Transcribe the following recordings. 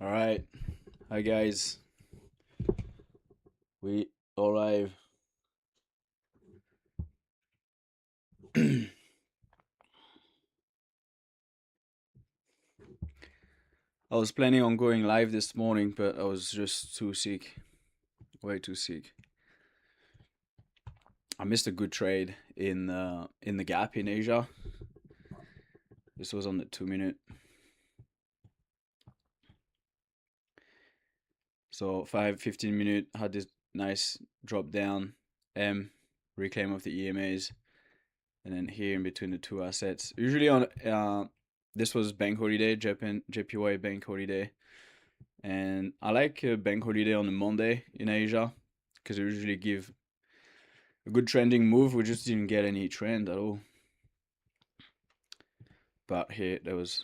All right. Hi, guys. We all live. I was planning on going live this morning, but I was just too sick. Way too sick. I missed a good trade in the gap in Asia. This was on the 2 minute. So 15 minute had this nice drop down M reclaim of the EMAs, and then here in between the two assets. Usually on this was bank holiday, Japan JPY bank holiday, and I like bank holiday on a Monday in Asia because they usually give a good trending move. We just didn't get any trend at all. But here there was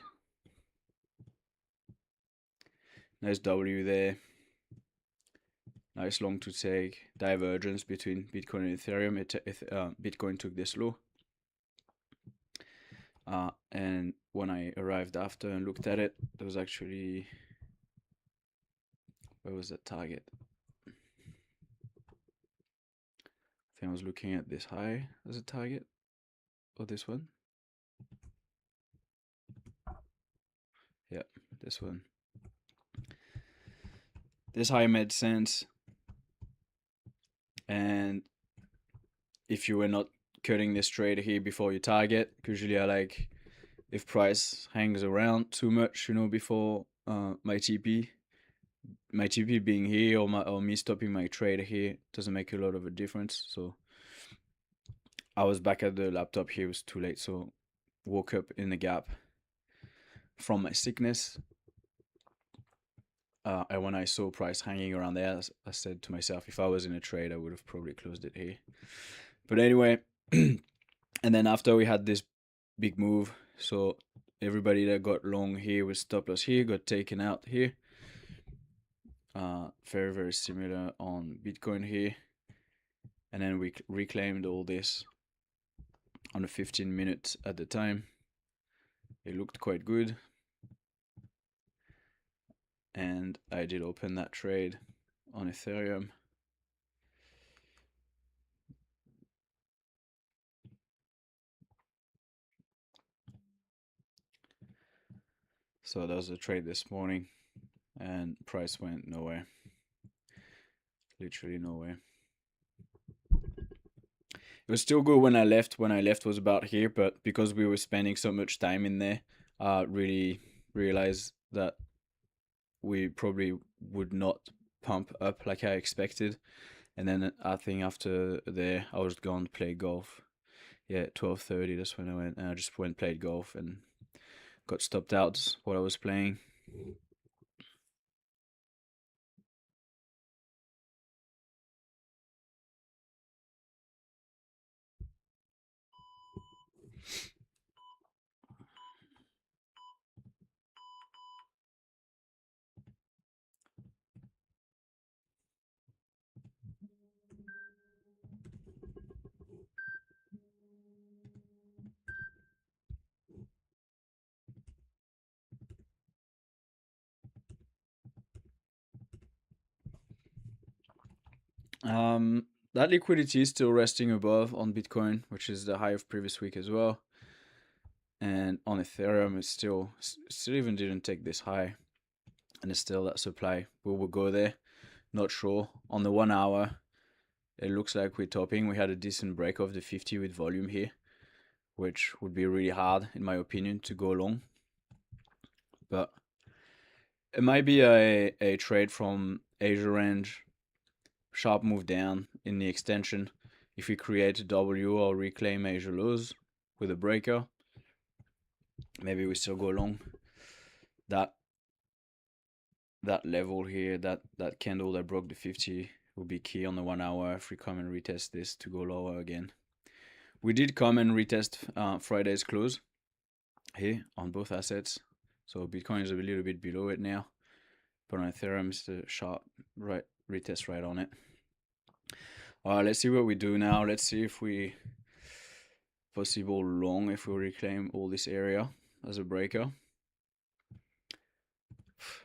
nice W there. Nice long to take. Divergence between Bitcoin and Ethereum. Bitcoin took this low. And when I arrived after and looked at it, there was actually, where was that target? I think I was looking at this high as a target, or this one. Yeah, this one. This high made sense. And if you were not cutting this trade here before you target, usually I like if price hangs around too much, before my TP being here or me stopping my trade here doesn't make a lot of a difference. So I was back at the laptop here, it was too late, so woke up in the gap from my sickness. And when I saw price hanging around there, I said to myself, if I was in a trade, I would have probably closed it here. But anyway, and then after we had this big move, so everybody that got long here with stop loss here got taken out here. Very, very similar on Bitcoin here. And then we reclaimed all this on a 15 minutes at the time. It looked quite good. And I did open that trade on Ethereum. So that was a trade this morning, and price went nowhere. Literally nowhere. It was still good when I left. When I left was about here, but because we were spending so much time in there, really realized that we probably would not pump up like I expected. And then I think after there, I was going to play golf. Yeah, 12:30. That's when I went, and I just went played golf and got stopped out while I was playing. That liquidity is still resting above on Bitcoin, which is the high of previous week as well. And on Ethereum, it's still even didn't take this high, and it's still that supply. We will go there. Not sure. On the 1 hour, it looks like we're topping. We had a decent break of the 50 with volume here, which would be really hard, in my opinion, to go long. But it might be a trade from Asia range. Sharp move down in the extension. If we create a W or reclaim Asia lows with a breaker, maybe we still go long. That level here, that candle that broke the 50 will be key on the 1 hour if we come and retest this to go lower again. We did come and retest Friday's close here on both assets. So Bitcoin is a little bit below it now, but on Ethereum it's the sharp retest right on it. Let's see what we do now. Let's see if we possible long if we reclaim all this area as a breaker.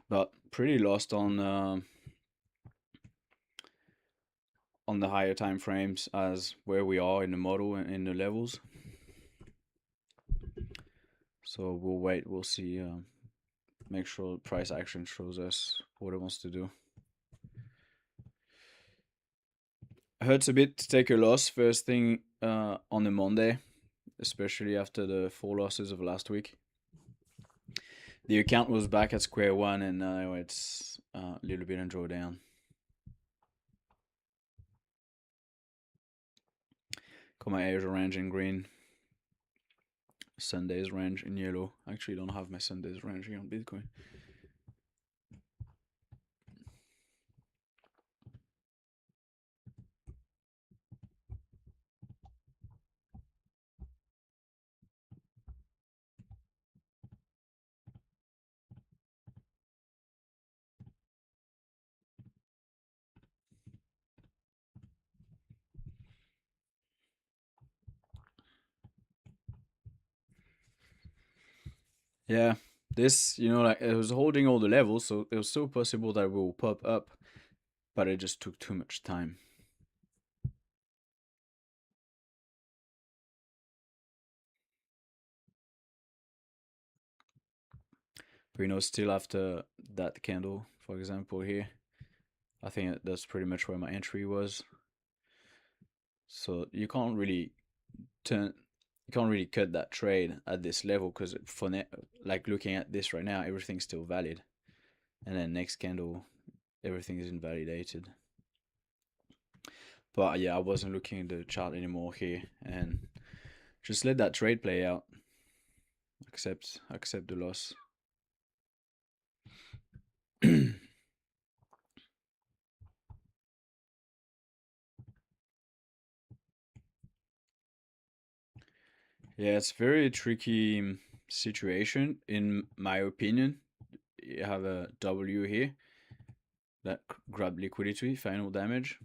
But pretty lost on the higher time frames as where we are in the model and in the levels. So we'll wait. We'll see. Make sure price action shows us what it wants to do. Hurts a bit to take a loss first thing on a Monday, especially after the 4 losses of last week. The account was back at square one, and now it's a little bit in drawdown. Got my Asia range in green, Sunday's range in yellow. I actually don't have my Sunday's range here on Bitcoin. Yeah, this, like it was holding all the levels, so it was still possible that it will pop up, but it just took too much time. But still after that candle, for example, here, I think that's pretty much where my entry was. So you can't really cut that trade at this level because like looking at this right now, everything's still valid, and then next candle, everything is invalidated. But yeah, I wasn't looking at the chart anymore here, and just let that trade play out. Accept the loss. Yeah, it's very tricky situation in my opinion. You have a W here that grab liquidity, final damage.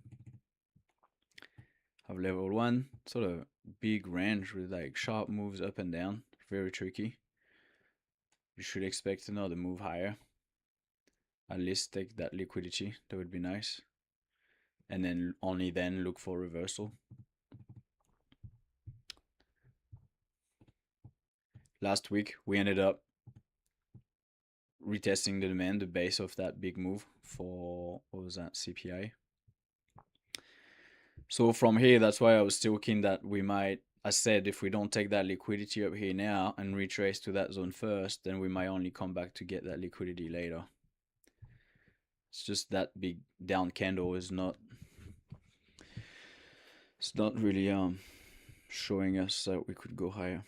Have level 1, sort of big range with like sharp moves up and down, very tricky. You should expect another move higher. At least take that liquidity, that would be nice. And then only then look for reversal. Last week we ended up retesting the demand, the base of that big move for, what was that, CPI. So from here, that's why I was still keen that we might, I said, if we don't take that liquidity up here now and retrace to that zone first, then we might only come back to get that liquidity later. It's just that big down candle is not, it's not really showing us that we could go higher.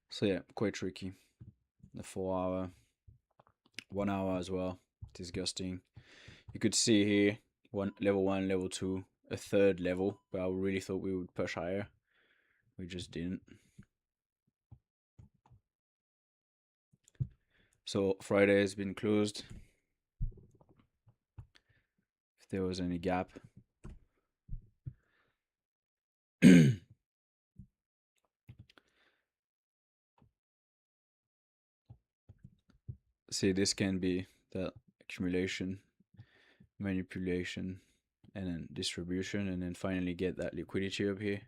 So yeah, quite tricky. The 4 hour, 1 hour as well, disgusting. You could see here level 1, level 2, a third level, but I really thought we would push higher. We just didn't. So Friday has been closed. If there was any gap. See, this can be that accumulation, manipulation, and then distribution, and then finally get that liquidity up here.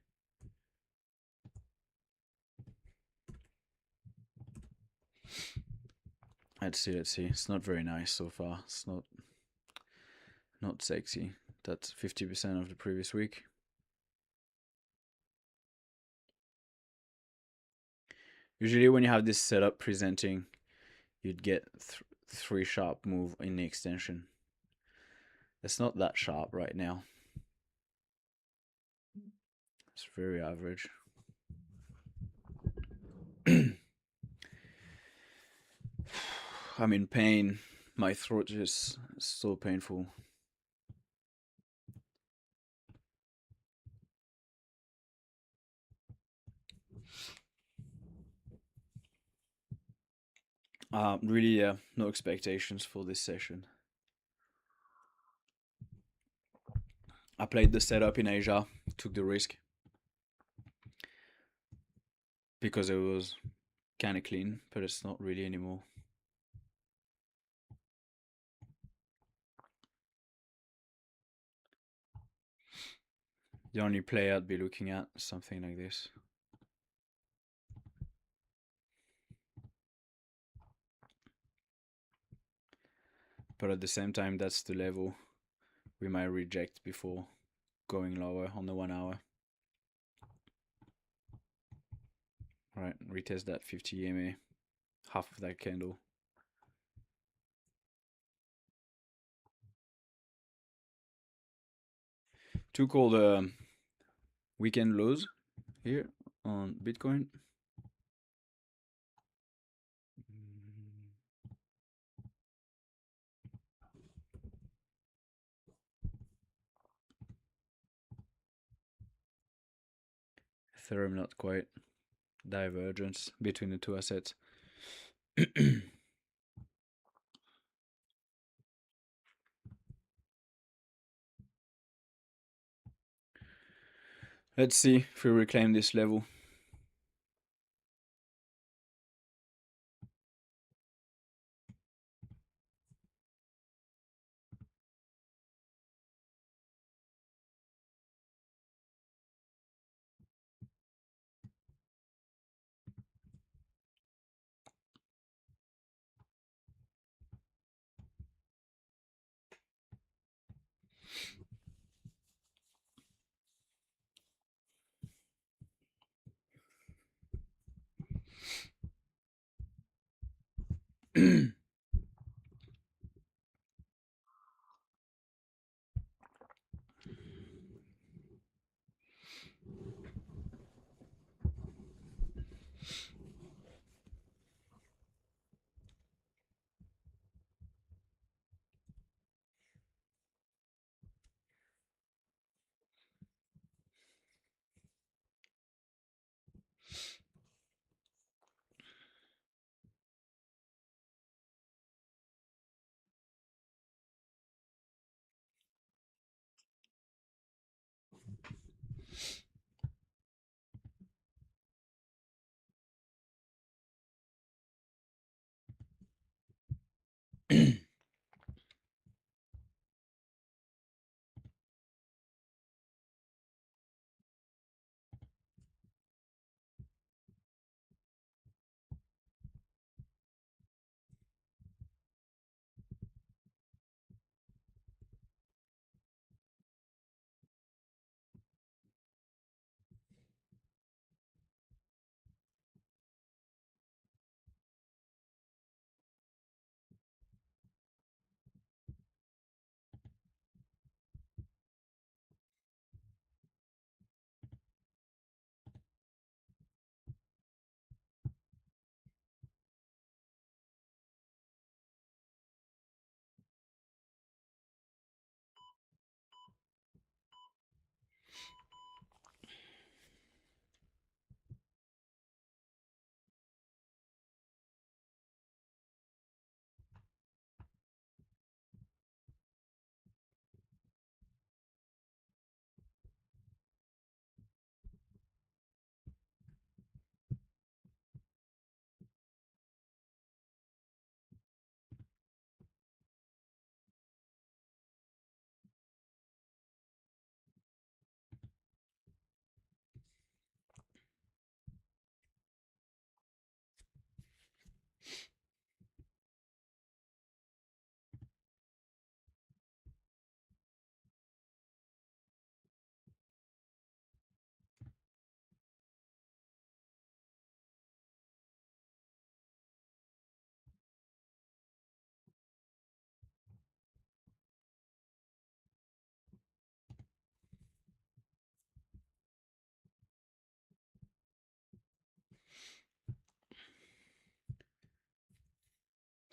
Let's see. It's not very nice so far. It's not sexy. That's 50% of the previous week. Usually when you have this setup presenting, you'd get 3 sharp move in the extension. It's not that sharp right now. It's very average. I'm in pain. My throat is so painful. Really, no expectations for this session. I played the setup in Asia, took the risk. because it was kind of clean, but it's not really anymore. The only play I'd be looking at is something like this. But at the same time, that's the level we might reject before going lower on the 1 hour. Right, retest that 50 EMA, half of that candle. Two called weekend lows here on Bitcoin. Ethereum not quite. Divergence between the two assets. Let's see if we reclaim this level.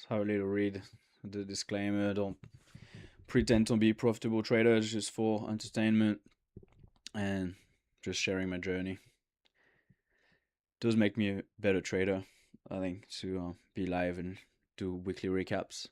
Let's have a little read the disclaimer. Don't pretend to be profitable traders, just for entertainment and just sharing my journey. Does make me a better trader, I think, to be live and do weekly recaps.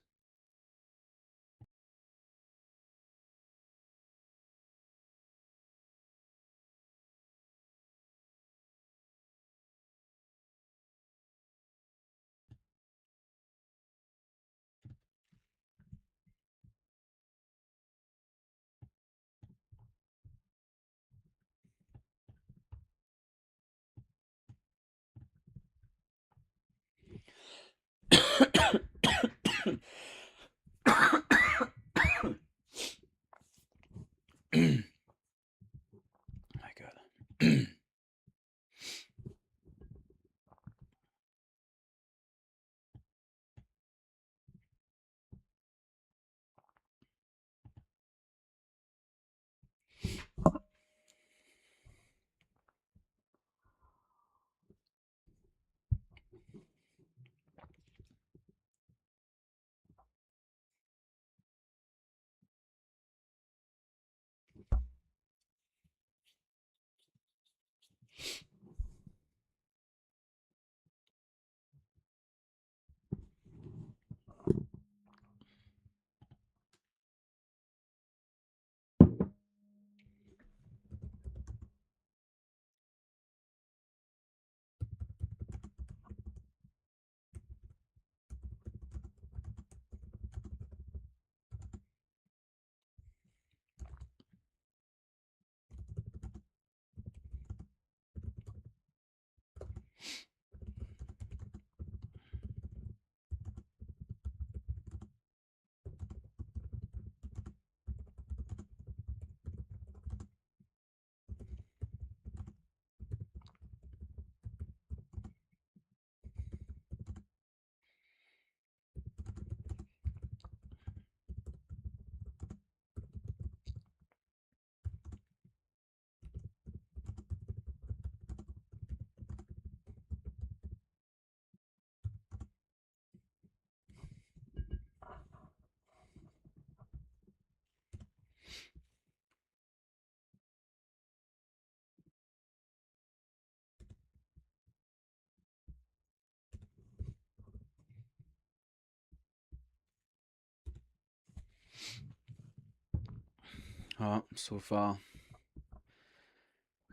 So far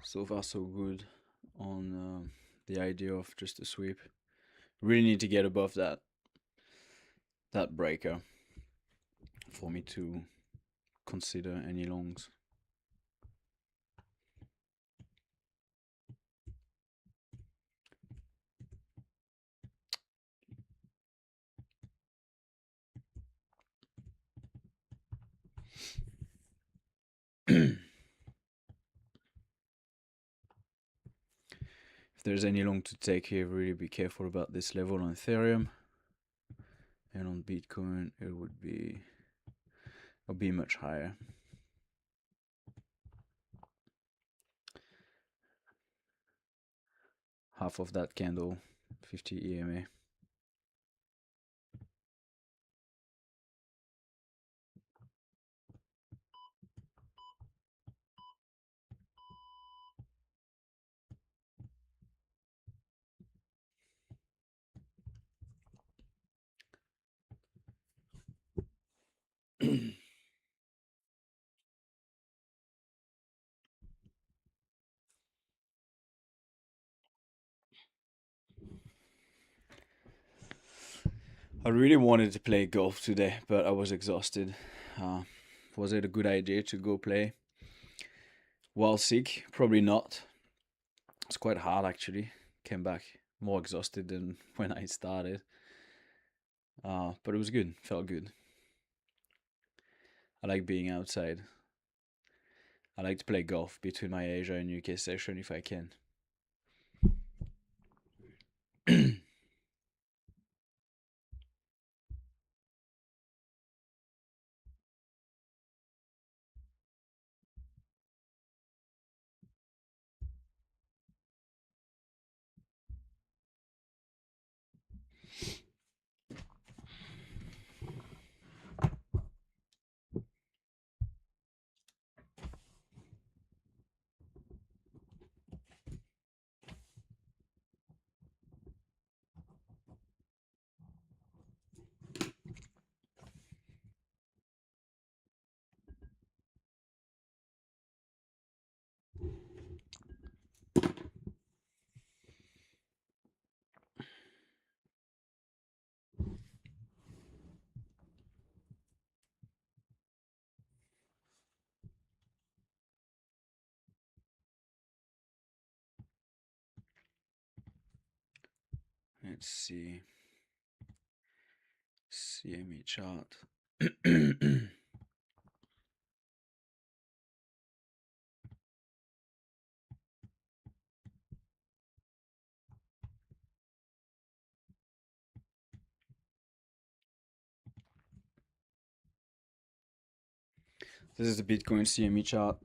so good on the idea of just a sweep. Really need to get above that breaker for me to consider any longs. If there's any long to take here, really be careful about this level on Ethereum. And on Bitcoin, it'll be much higher. Half of that candle, 50 EMA. I really wanted to play golf today, but I was exhausted. Was it a good idea to go play while sick? Probably not. It's quite hard actually. Came back more exhausted than when I started. But it was good. Felt good. I like being outside. I like to play golf between my Asia and UK session if I can. Let's see. CME chart. This is the Bitcoin CME chart.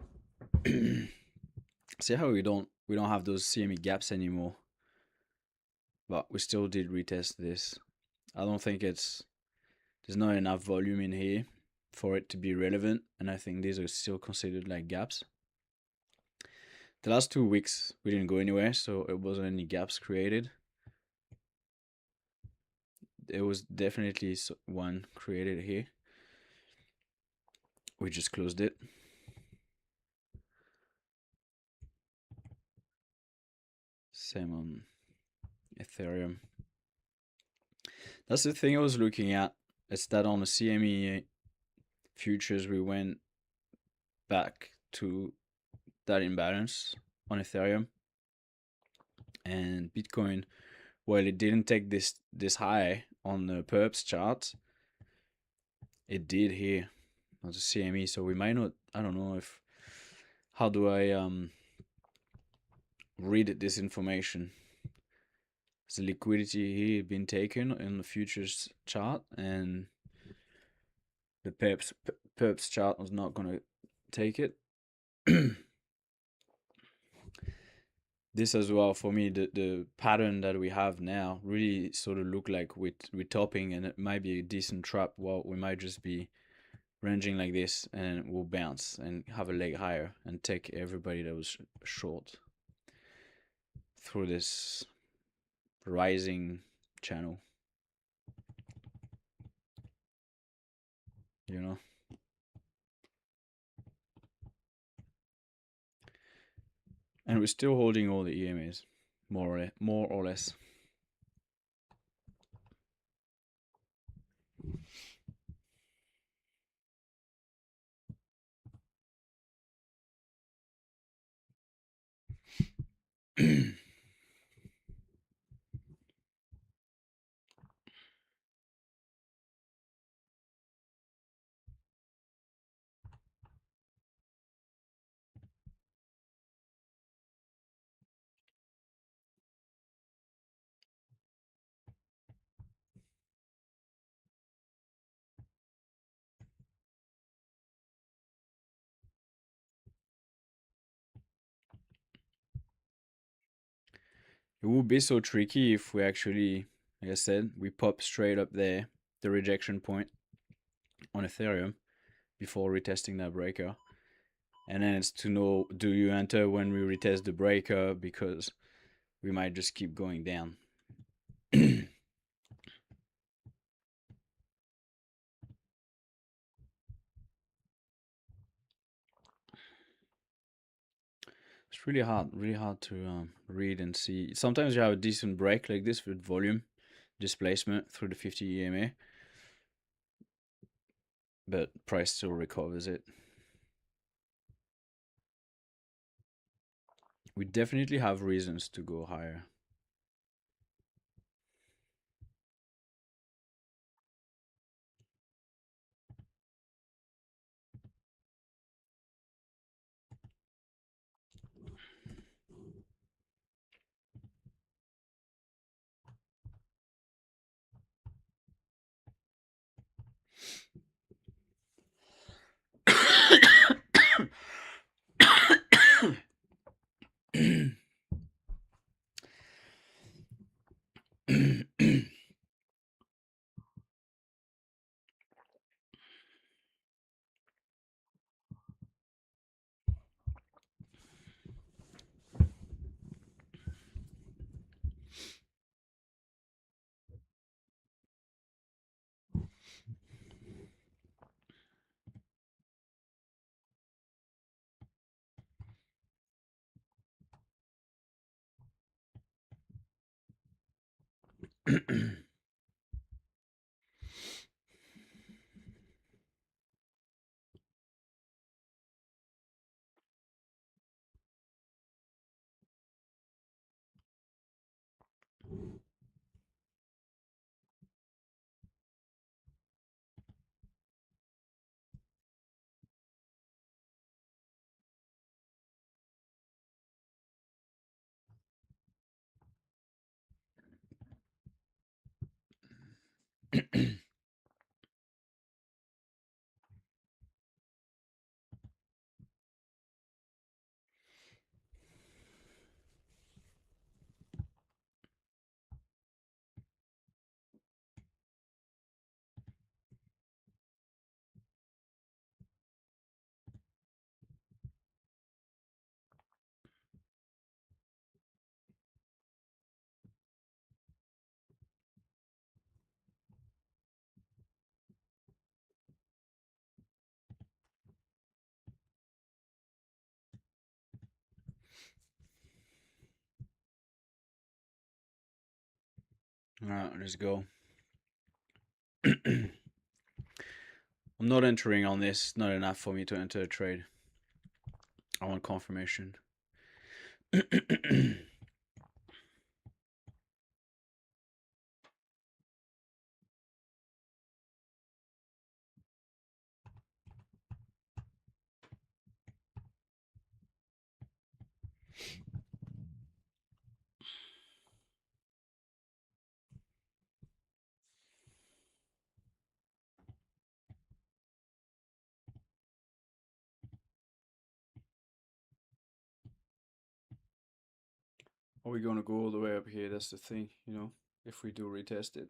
See how we don't have those CME gaps anymore, but we still did retest this. I don't think there's not enough volume in here for it to be relevant, and I think these are still considered like gaps. The last 2 weeks we didn't go anywhere, so it wasn't any gaps created. There was definitely one created here. We just closed it. Same on Ethereum. That's the thing I was looking at. It's that on the CME futures we went back to that imbalance on Ethereum, and Bitcoin, while it didn't take this high on the perps chart, it did here on the CME. So we might not. I don't know if. How do I read this information? Has the liquidity here been taken in the futures chart, and the perps chart was not gonna take it? This as well, for me, the pattern that we have now really sort of look like we're topping, and it might be a decent trap. Well, we might just be ranging like this, and we'll bounce and have a leg higher and take everybody that was short through this rising channel, you know. And we're still holding all the EMAs, more or less. It would be so tricky if we actually, like I said, we pop straight up there, the rejection point on Ethereum before retesting that breaker. And then it's to know, do you enter when we retest the breaker, because we might just keep going down. It's really hard to read and see. Sometimes you have a decent break like this with volume displacement through the 50 EMA, but price still recovers it. We definitely have reasons to go higher. All right, let's go. I'm not entering on this. Not enough for me to enter a trade. I want confirmation. Are we gonna go all the way up here? That's the thing, you know, if we do retest it.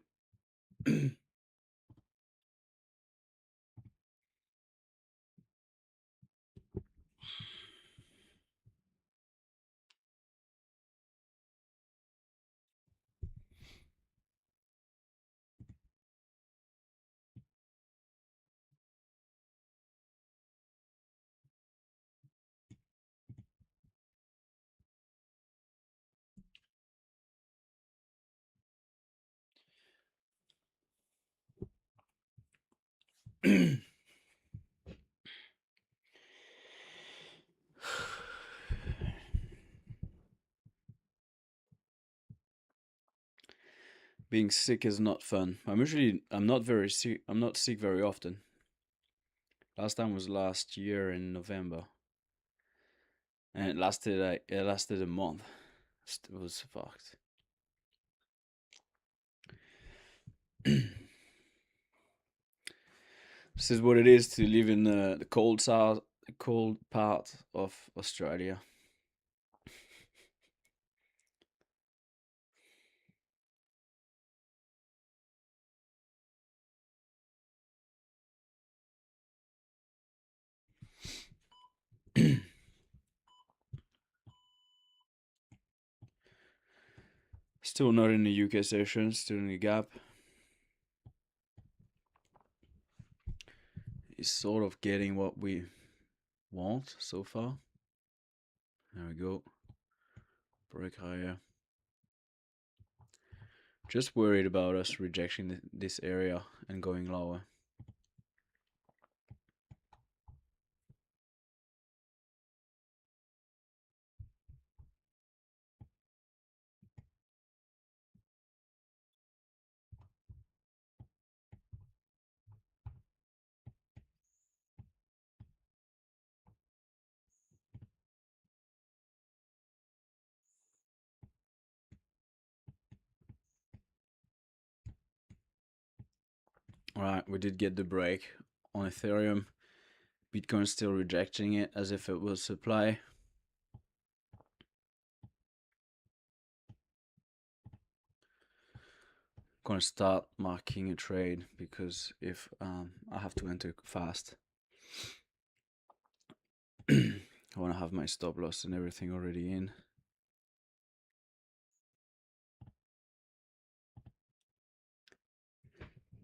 Being sick is not fun. I'm not very sick. I'm not sick very often. Last time was last year in November, and it lasted a month. It was fucked. This is what it is to live in the cold part of Australia. Still not in the UK session. Still in the gap. Is sort of getting what we want so far. There we go. Break higher. Just worried about us rejecting this area and going lower. Alright, we did get the break on Ethereum. Bitcoin still rejecting it as if it was supply. Gonna start marking a trade because if I have to enter fast. I want to have my stop loss and everything already in.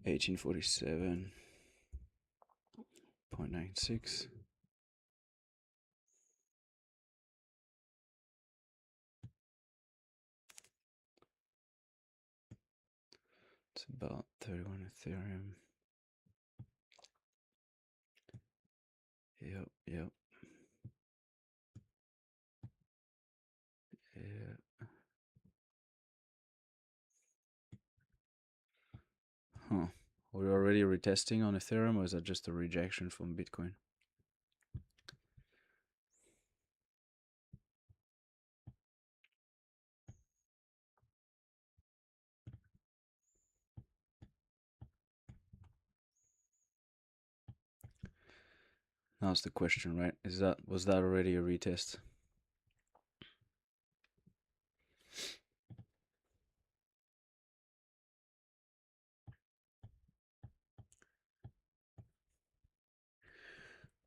$1847.96. It's about 31 Ethereum. Yep. Yeah. Huh. We're already retesting on Ethereum, or is that just a rejection from Bitcoin? That's the question, right? Was that already a retest?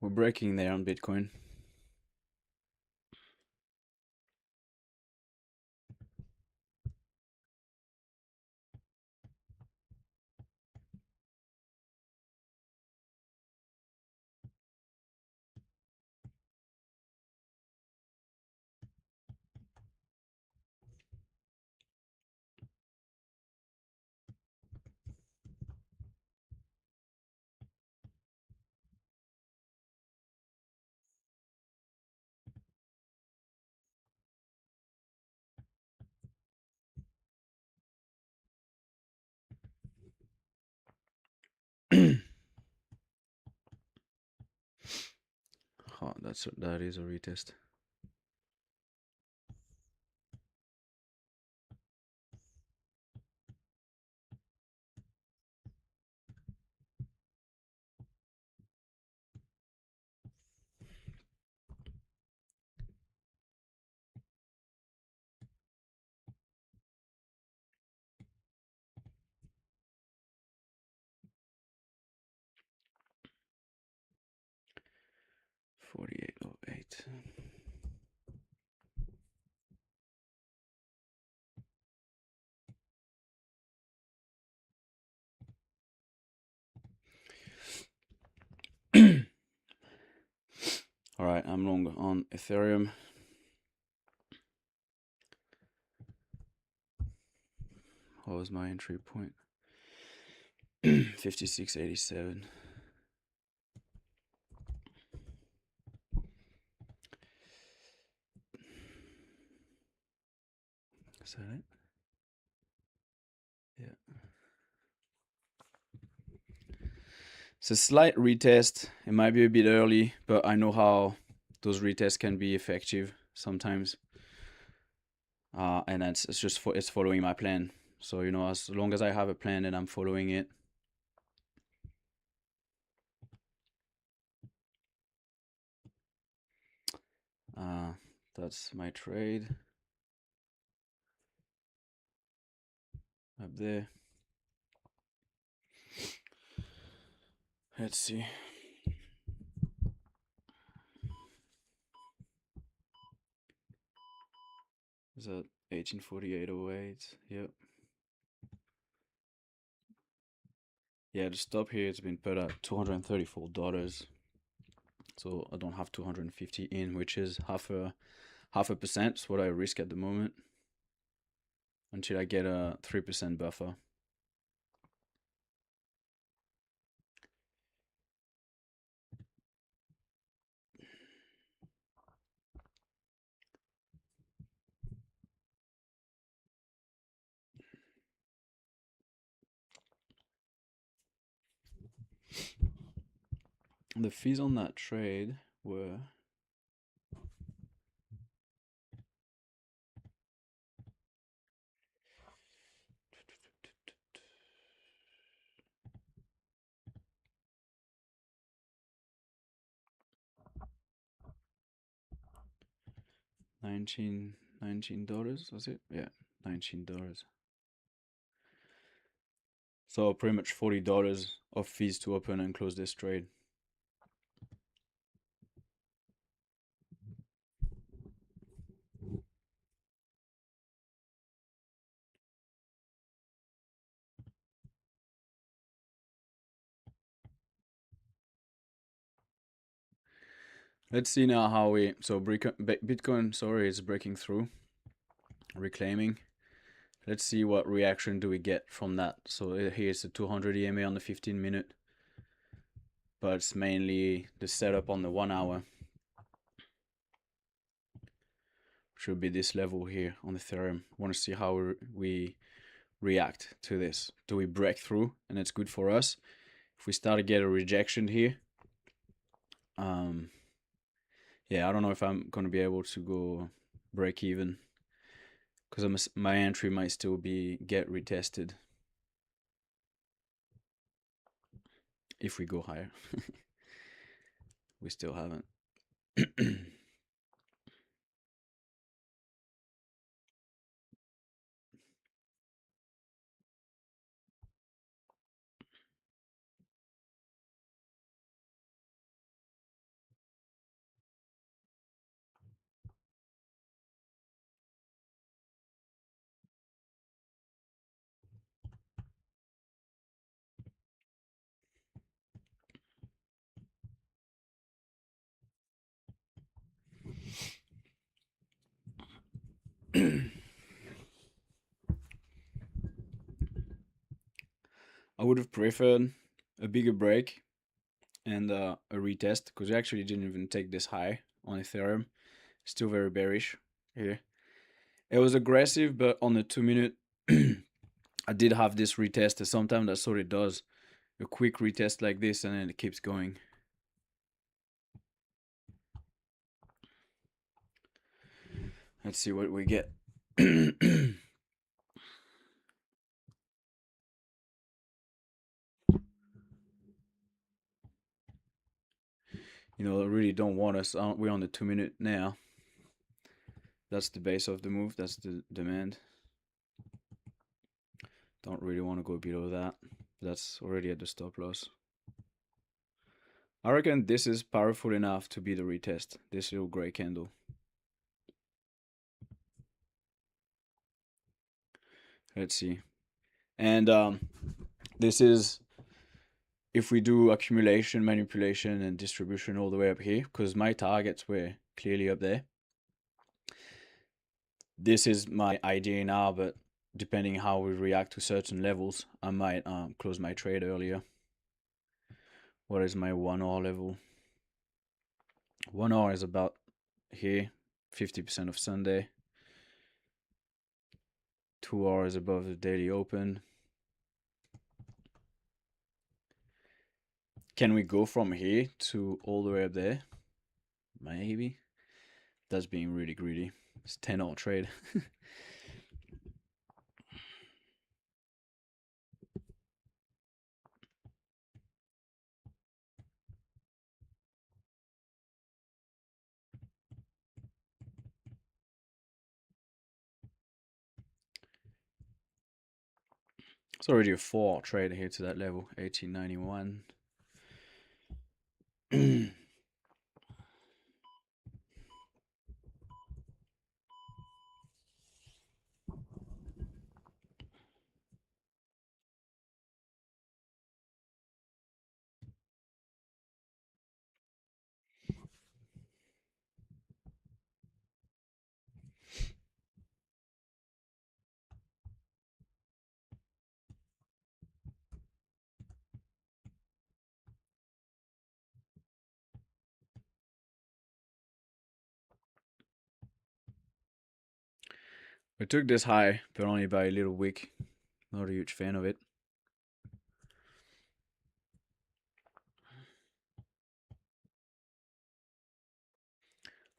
We're breaking there on Bitcoin. Oh, that is a retest. $48.08. All right, I'm long on Ethereum. What was my entry point? 56.87. Is that it? Yeah. It's a slight retest. It might be a bit early, but I know how those retests can be effective sometimes. And it's just it's following my plan. So as long as I have a plan and I'm following it. That's my trade up there. Let's see. Is that 1848.08? Yep. Yeah, the stop here has been put at $234. So I don't have 250 in, which is half a percent. It's what I risk at the moment until I get a 3% buffer. The fees on that trade were $19, was it? Yeah, $19. So pretty much $40 of fees to open and close this trade. Let's see now how Bitcoin, sorry, is breaking through, reclaiming. Let's see what reaction do we get from that. So here's the 200 EMA on the 15-minute, but it's mainly the setup on the 1 hour. Should be this level here on Ethereum. Want to see how we react to this. Do we break through and it's good for us? If we start to get a rejection here, yeah, I don't know if I'm gonna be able to go break even, because my entry might still be get retested if we go higher. We still haven't. I would have preferred a bigger break and a retest, because we actually didn't even take this high on Ethereum. Still very bearish here. It was aggressive, but on the 2-minute, I did have this retest, and sometimes that's what it does. A quick retest like this, and then it keeps going. Let's see what we get. I really don't want us. We're on the 2-minute now. That's the base of the move. That's the demand. Don't really want to go below that. That's already at the stop loss. I reckon this is powerful enough to be the retest. This little gray candle. Let's see. And this is if we do accumulation, manipulation, and distribution all the way up here, because my targets were clearly up there. This is my idea now, but depending how we react to certain levels, I might close my trade earlier. What is my 1 hour level? 1 hour is about here, 50% of Sunday. 2 hours above the daily open. Can we go from here to all the way up there? Maybe. That's being really greedy. It's 10-hour trade. It's already a 4-hour trade here to that level, 1891. We took this high, but only by a little wick. Not a huge fan of it.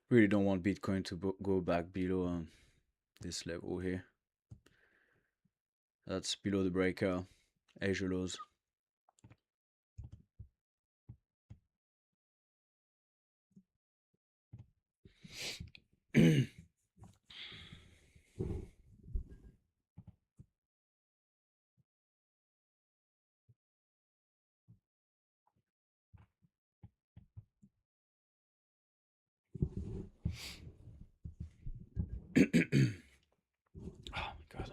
Really don't want Bitcoin to go back below this level here. That's below the breakout, Asia lows. Oh my god.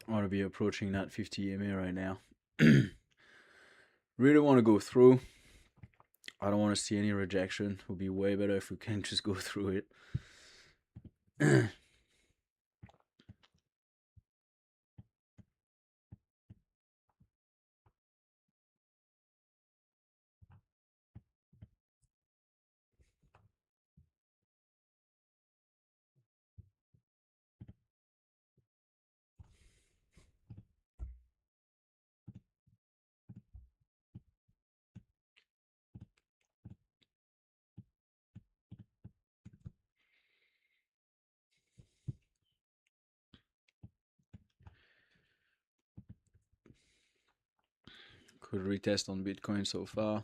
I want to be approaching that 50 EMA right now. Really want to go through. I don't want to see any rejection. It would be way better if we can just go through it. Could retest on Bitcoin so far.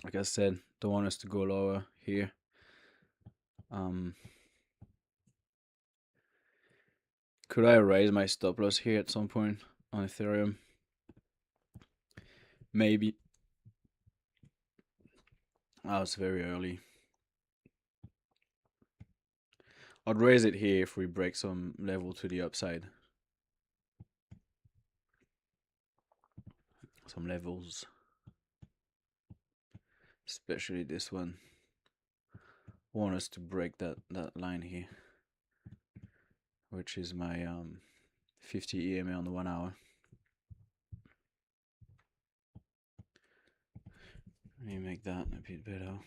Like I said, don't want us to go lower here. Could I raise my stop loss here at some point on Ethereum? Maybe. Oh, it's very early. I'd raise it here if we break some level to the upside. Some levels. Especially this one. Want us to break that line here. Which is my 50 EMA on the 1 hour. Let me make that a bit better.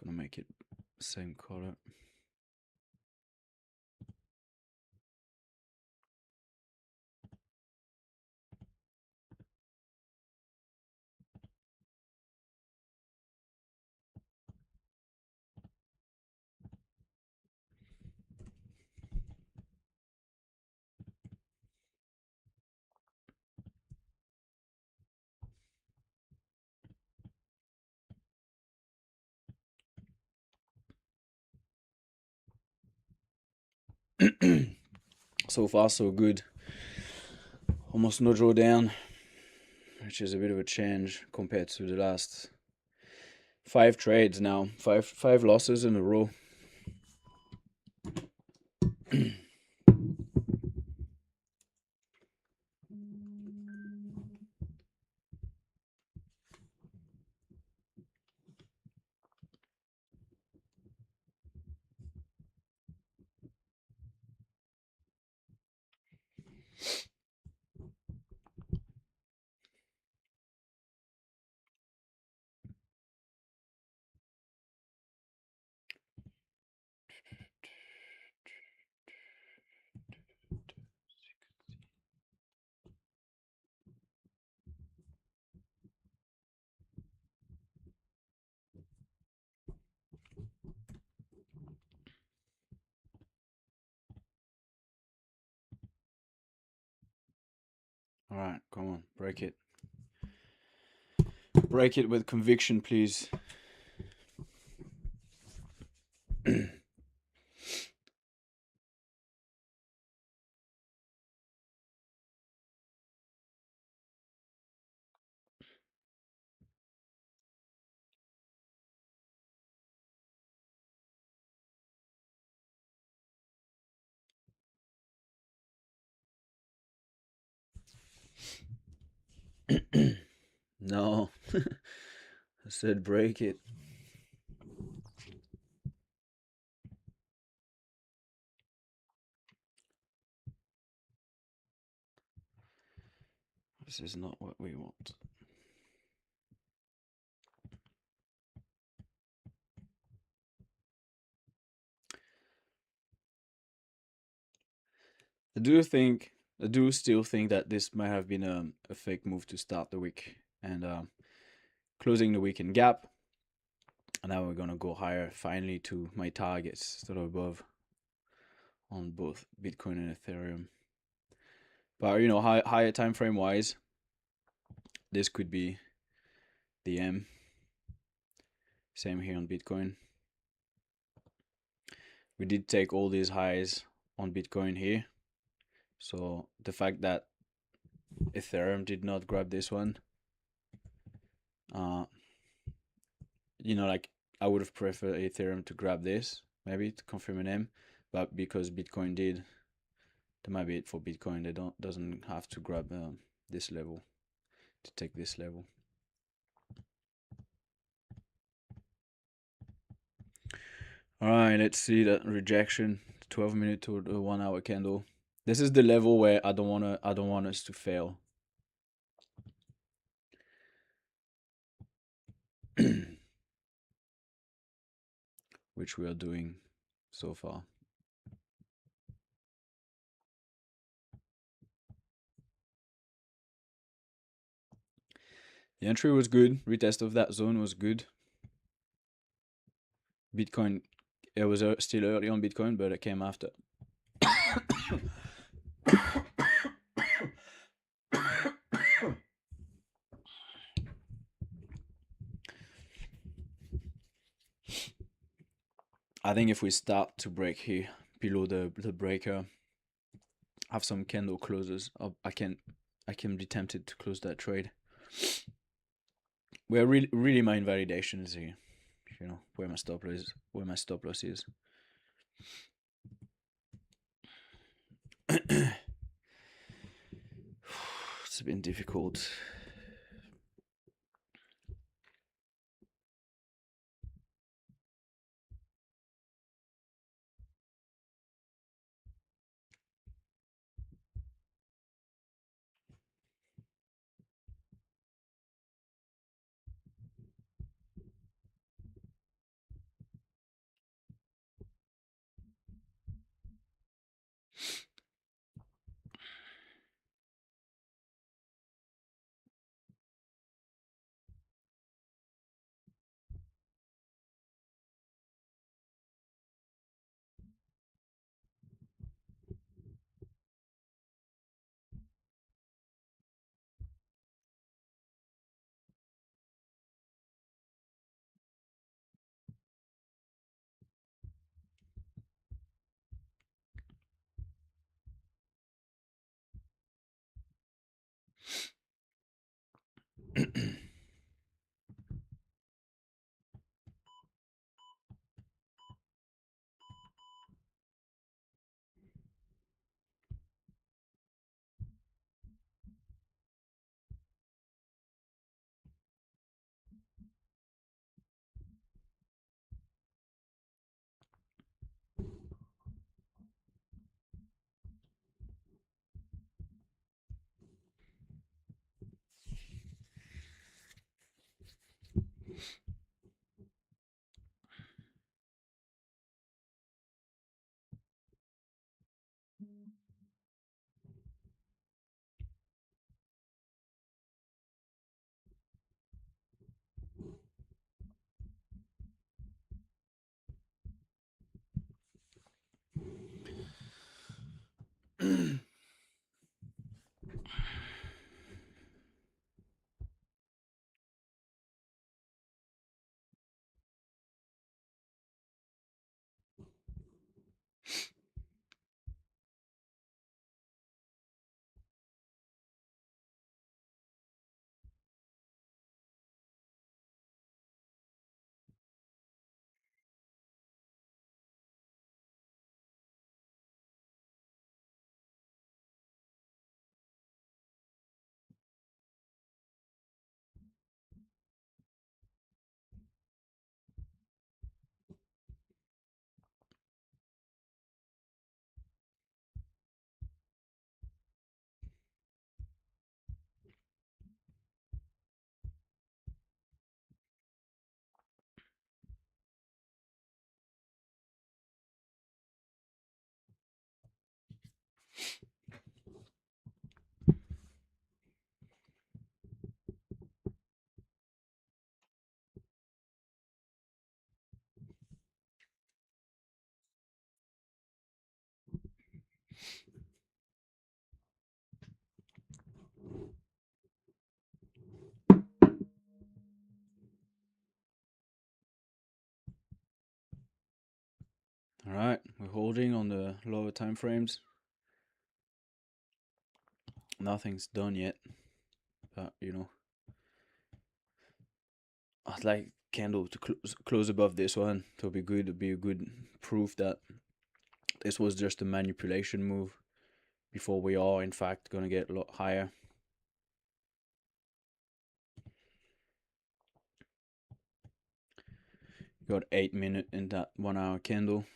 Gonna make it same color. So far, so good. Almost no drawdown, which is a bit of a change compared to the last 5 trades now. Five losses in a row. All right, come on, break it. Break it with conviction, please. No, I said break it. This is not what we want. I do still think that this might have been a fake move to start the week and closing the week in gap. And now we're gonna go higher finally to my targets that are above on both Bitcoin and Ethereum. But you know, higher time frame wise, this could be the M. Same here on Bitcoin. We did take all these highs on Bitcoin here. So the fact that Ethereum did not grab this one, uh, you know, like I would have preferred Ethereum to grab this, maybe to confirm an M, but because Bitcoin did, that might be it for Bitcoin. They doesn't have to grab this level to take this level. All right, let's see that rejection. 12-minute to the 1 hour candle. This is the level where I don't want us to fail. Which we are doing so far. The entry was good. Retest of that zone was good. Bitcoin, it was still early on Bitcoin, but it came after. I think if we start to break here below the breaker, have some candle closes, I can be tempted to close that trade. Where really my invalidation is here, you know, where my stop loss is. It's been difficult. lower time frames. Nothing's done yet, but I'd like candle to close above this one. It'll be good. It'll be a good proof that this was just a manipulation move before we are in fact gonna get a lot higher. Got 8 minutes in that 1 hour candle.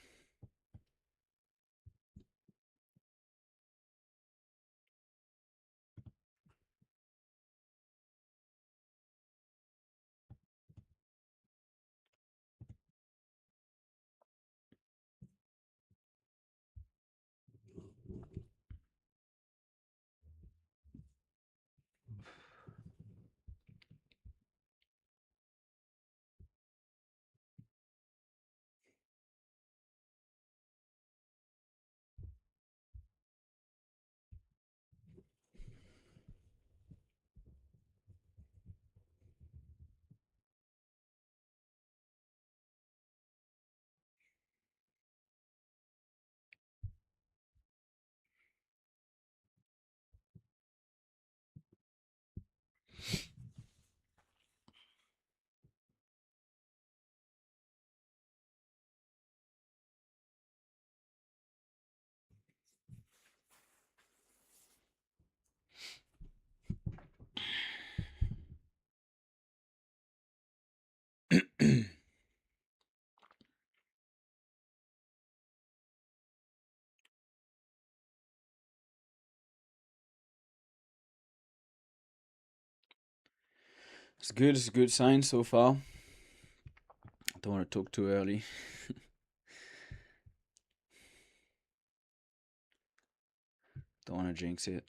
It's good. It's a good sign so far. I don't want to talk too early. Don't want to jinx it.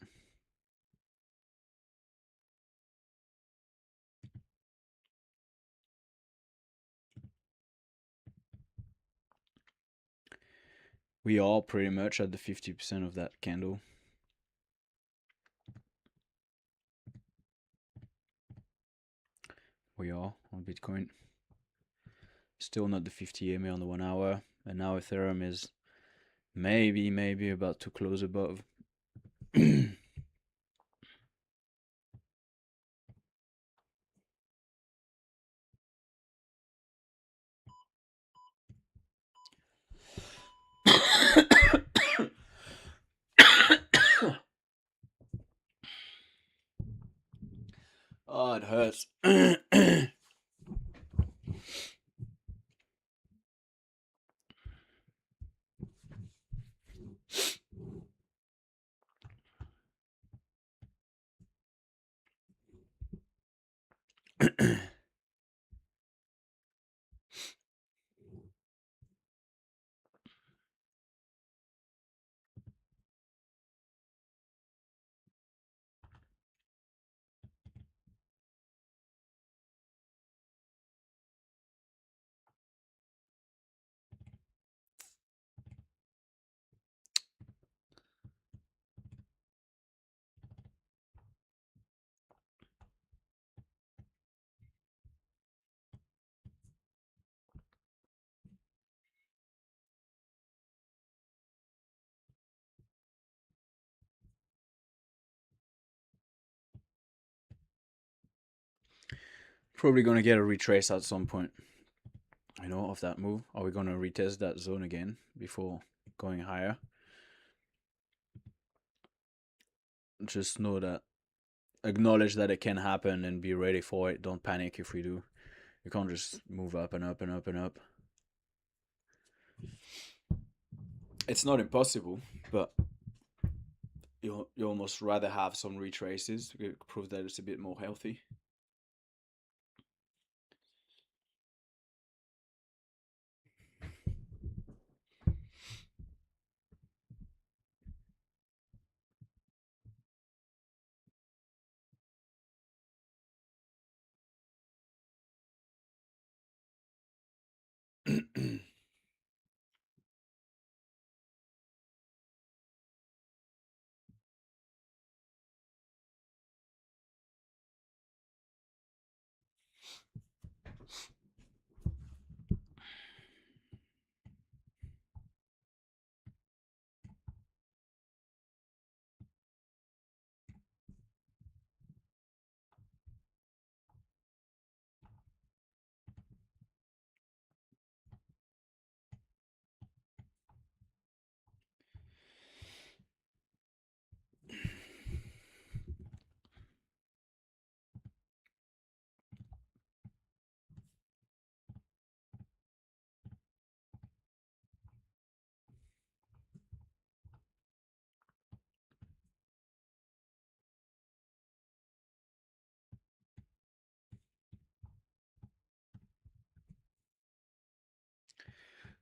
We are pretty much at the 50% of that candle. We are on Bitcoin. Still not the 50 EMA on the 1 hour. And now Ethereum is maybe about to close above. Oh, it hurts. Probably gonna get a retrace at some point. Of that move. Are we gonna retest that zone again before going higher? Just know that. Acknowledge that it can happen and be ready for it. Don't panic if we do. You can't just move up and up and up and up. It's not impossible, but you almost rather have some retraces to prove that it's a bit more healthy.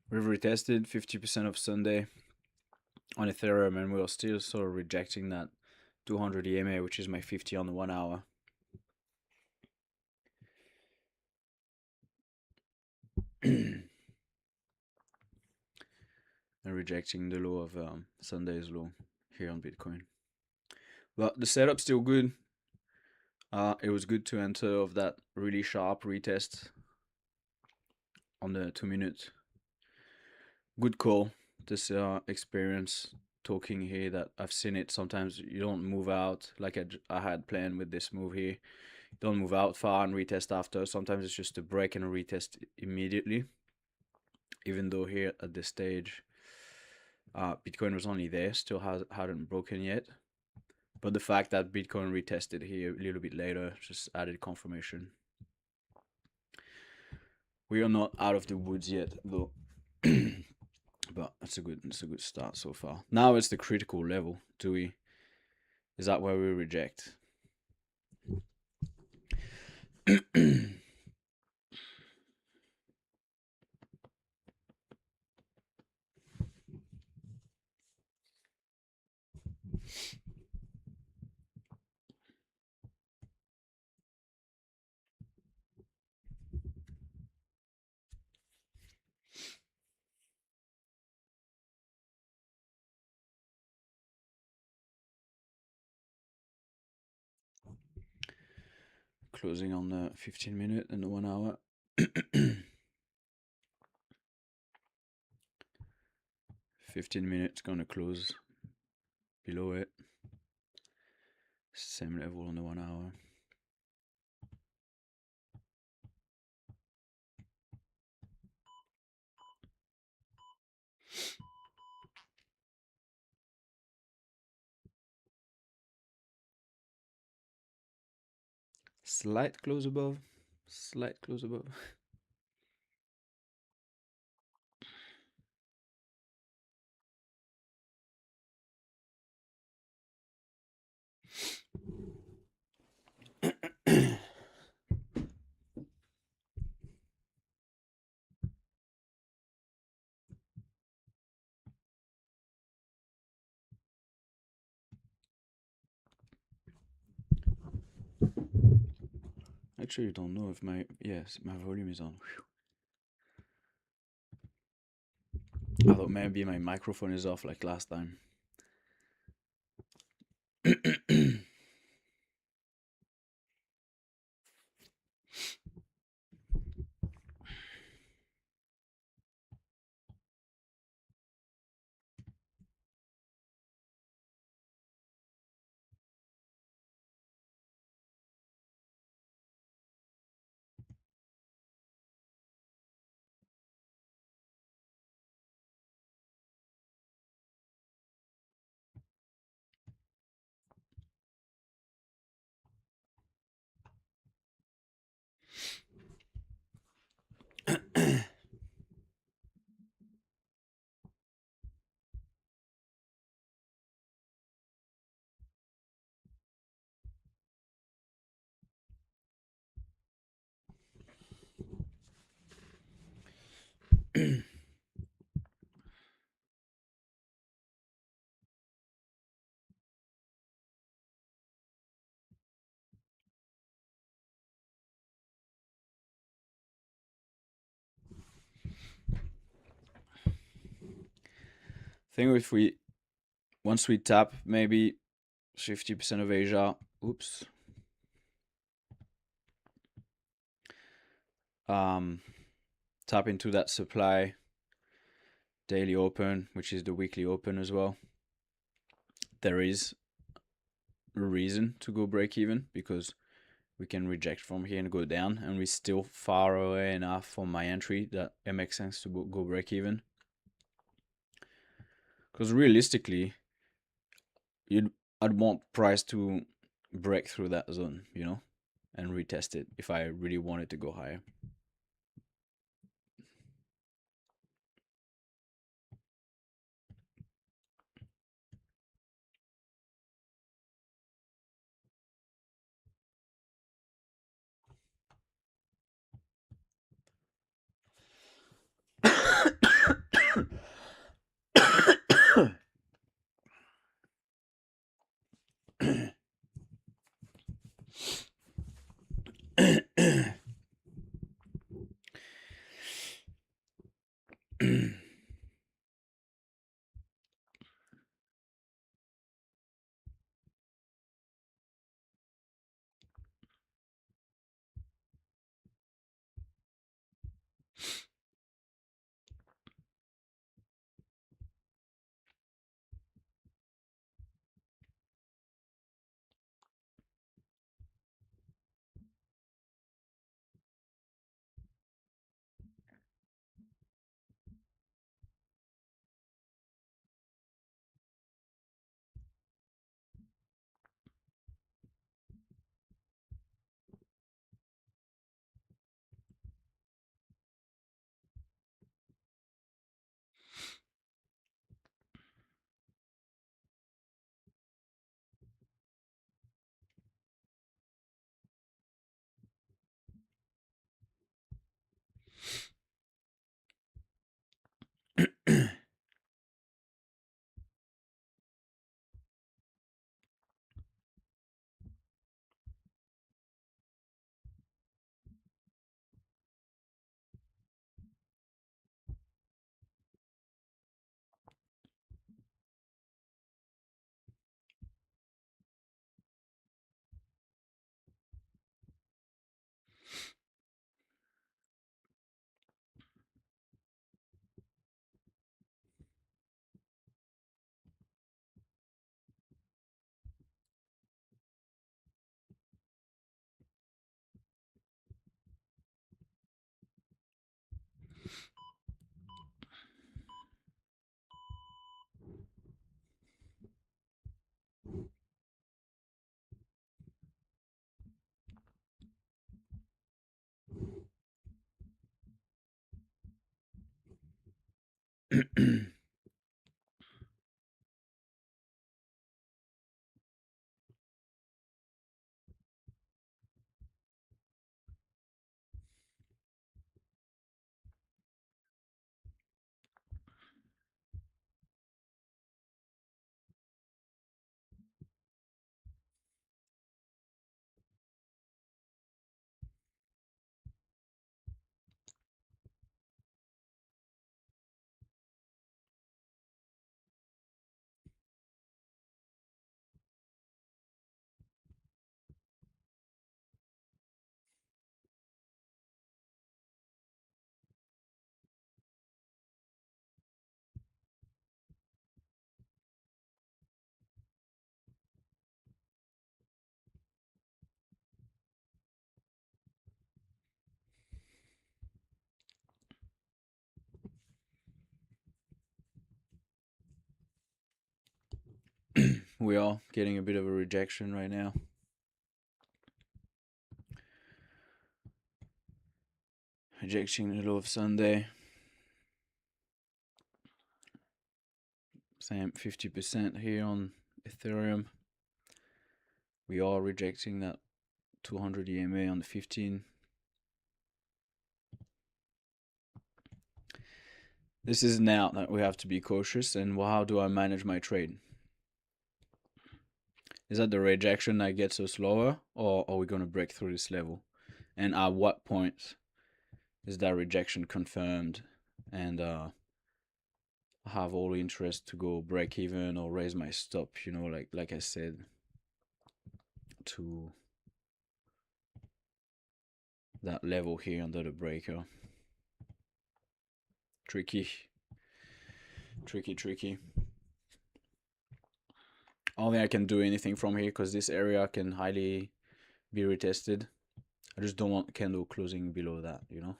We've retested 50% of Sunday on Ethereum, and we're still sort of rejecting that 200 EMA, which is my 50 on the 1 hour. And rejecting the low of Sunday's low here on Bitcoin. But the setup's still good. It was good to enter of that really sharp retest on the 2 minute. Good call. This experience talking here that I've seen it. Sometimes you don't move out like I had planned with this move here. You don't move out far and retest after. Sometimes it's just a break and a retest immediately. Even though here at this stage, Bitcoin was only there, still hadn't broken yet. But the fact that Bitcoin retested here a little bit later just added confirmation. We are not out of the woods yet, though. But it's a good start so far. Now it's the critical level. Is that where we reject? Closing on the 15-minute and the 1 hour. 15 minutes gonna close below it. Same level on the 1 hour. Slight close above. Slight close above. Actually, don't know if my volume is on. I thought maybe my microphone is off like last time. Think if once we tap maybe 50% of Asia, oops. Tap into that supply daily open, which is the weekly open as well. There is a reason to go break even because we can reject from here and go down, and we're still far away enough from my entry that it makes sense to go break even. Because realistically, I'd want price to break through that zone, and retest it if I really wanted to go higher. We are getting a bit of a rejection right now. Rejection in the middle of Sunday. Same 50% here on Ethereum. We are rejecting that 200 EMA on the 15. This is now that we have to be cautious. And how do I manage my trade? Is that the rejection that gets us lower, or are we going to break through this level? And at what point is that rejection confirmed and I have all the interest to go break even or raise my stop, you know, like I said, to that level here under the breaker. Tricky. I don't think I can do anything from here because this area can highly be retested. I just don't want candle closing below that, you know.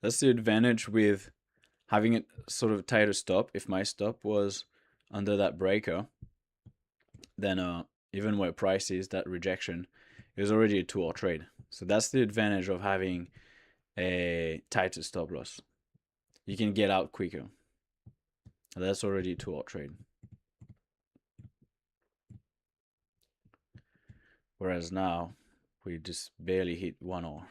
That's the advantage with having it sort of tighter stop. If my stop was under that breaker, then even where price is, that rejection is already a 2-hour trade. So that's the advantage of having a tighter stop loss. You can get out quicker. That's already a 2-hour trade. Whereas now, we just barely hit 1 hour.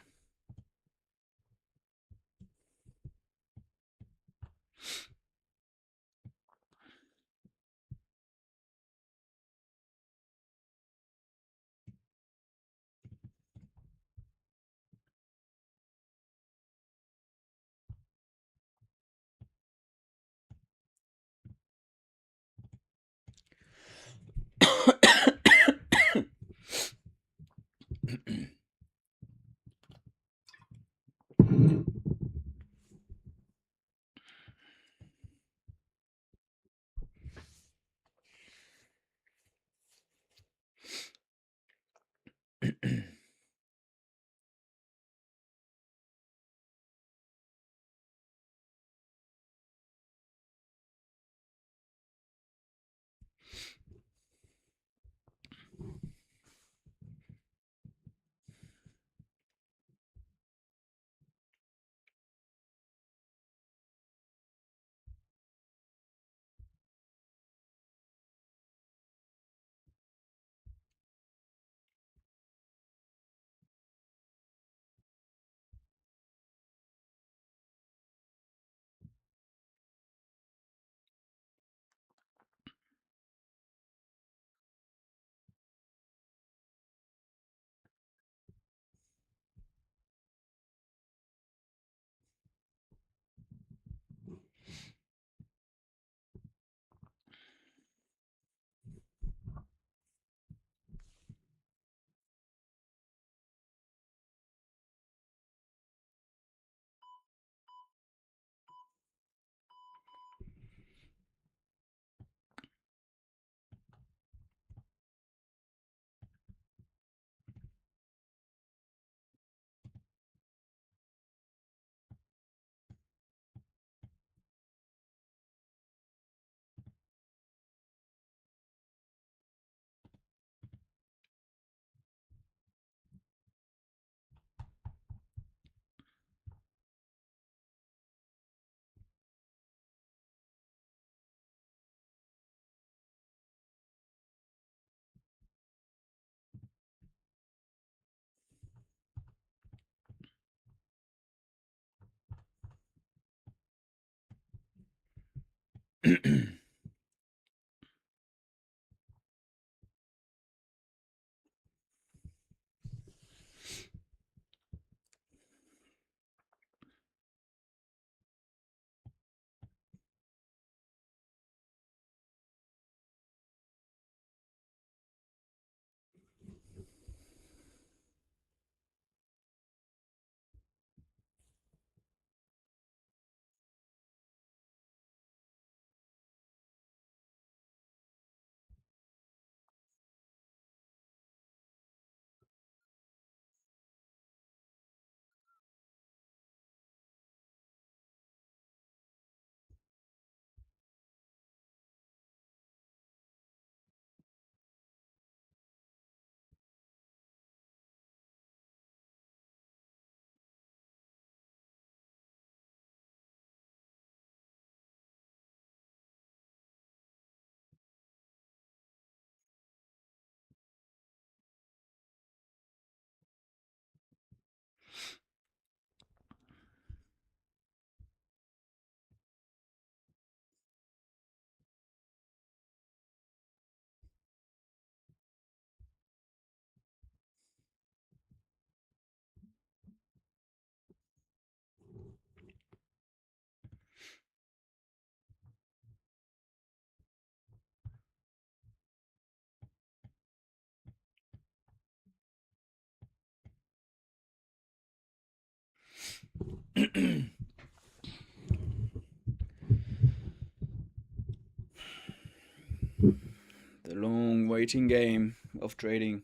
The long waiting game of trading.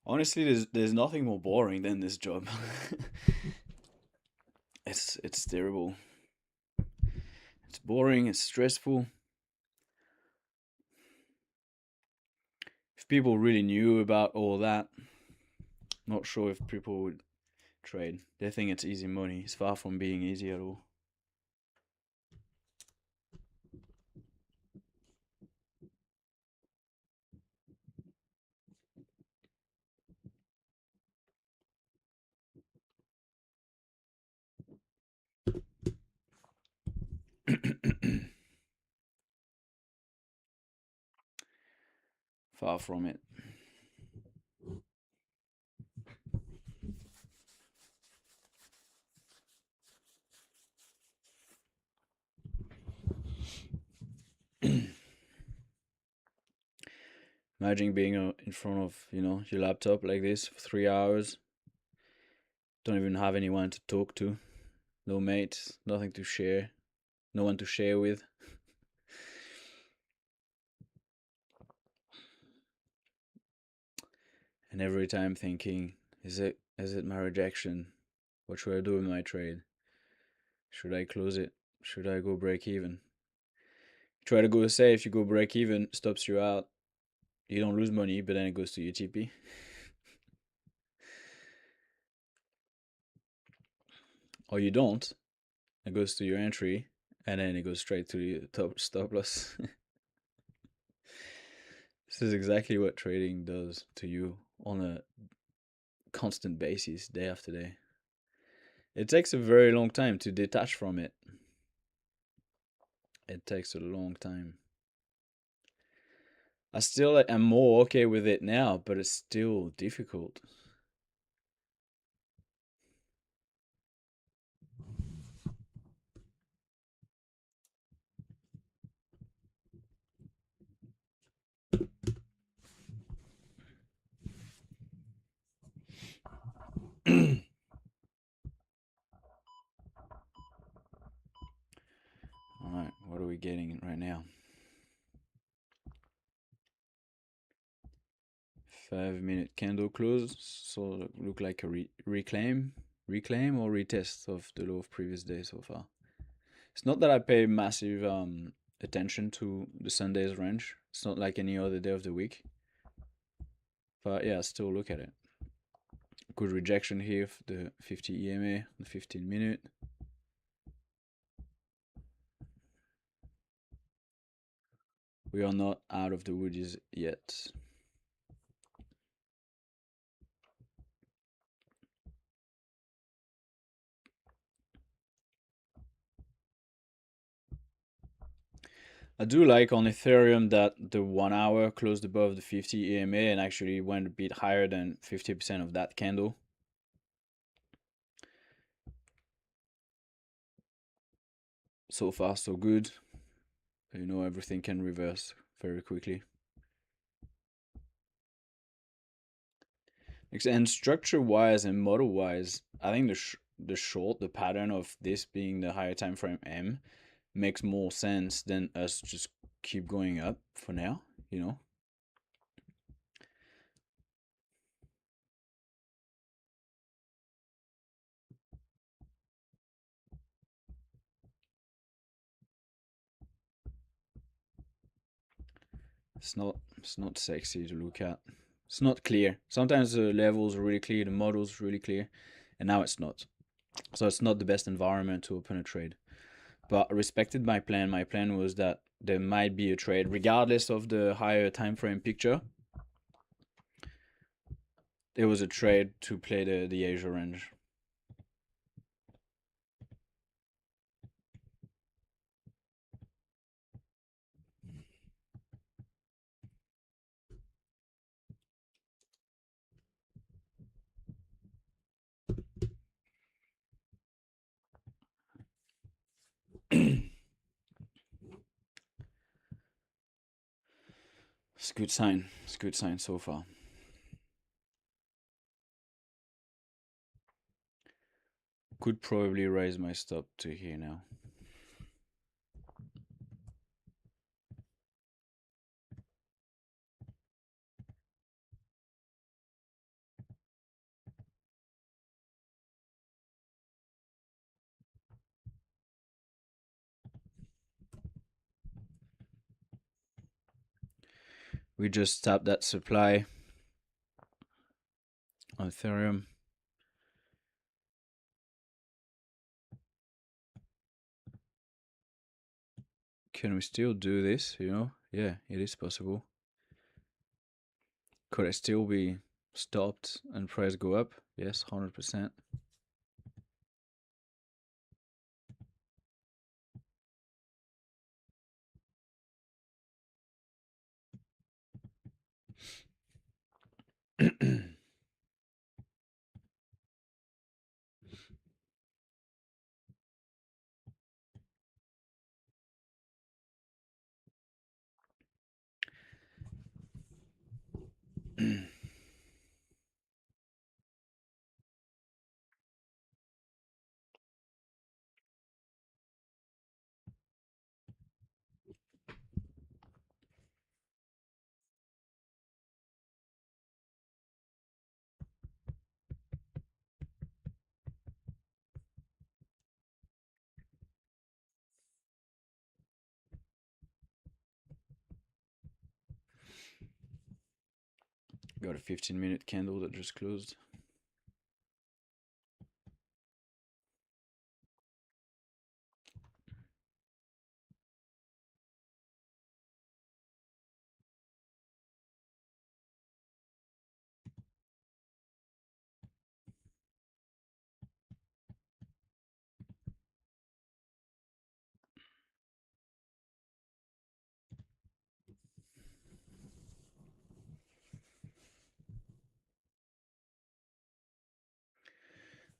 Honestly, there's nothing more boring than this job. It's terrible. It's boring. It's stressful. If people really knew about all that, not sure if people would trade. They think it's easy money. It's far from being easy at all. Far from it. Imagine being in front of, your laptop like this for 3 hours. Don't even have anyone to talk to. No mates, nothing to share. No one to share with. And every time thinking, is it my rejection? What should I do with my trade? Should I close it? Should I go break even? Try to go safe, you go break even, stops you out. You don't lose money, but then it goes to your TP. Or you don't, it goes to your entry, and then it goes straight to the top stop loss. This is exactly what trading does to you on a constant basis, day after day. It takes a very long time to detach from it. It takes a long time. I still am more okay with it now, but it's still difficult. Alright, what are we getting right now? 5-minute candle close, so look like a reclaim or retest of the low of previous day so far. It's not that I pay massive attention to the Sunday's range. It's not like any other day of the week. But yeah, still look at it. Good rejection here for the 50 EMA, the 15-minute. We are not out of the woods yet. I do like on Ethereum that the 1 hour closed above the 50 EMA and actually went a bit higher than 50% of that candle. So far, so good. You know, everything can reverse very quickly. And structure-wise and model-wise, I think the pattern of this being the higher time frame M makes more sense than us just keep going up for now, you know? It's not sexy to look at. It's not clear. Sometimes the levels are really clear, the model's really clear, and now it's not. So it's not the best environment to open a trade. But I respected my plan. My plan was that there might be a trade regardless of the higher time frame picture. There was a trade to play the Asia range. It's a good sign. It's a good sign so far. Could probably raise my stop to here now. We just tapped that supply on Ethereum. Can we still do this, you know? Yeah, it is possible. Could I still be stopped and price go up? Yes, 100%. Got a 15-minute candle that just closed.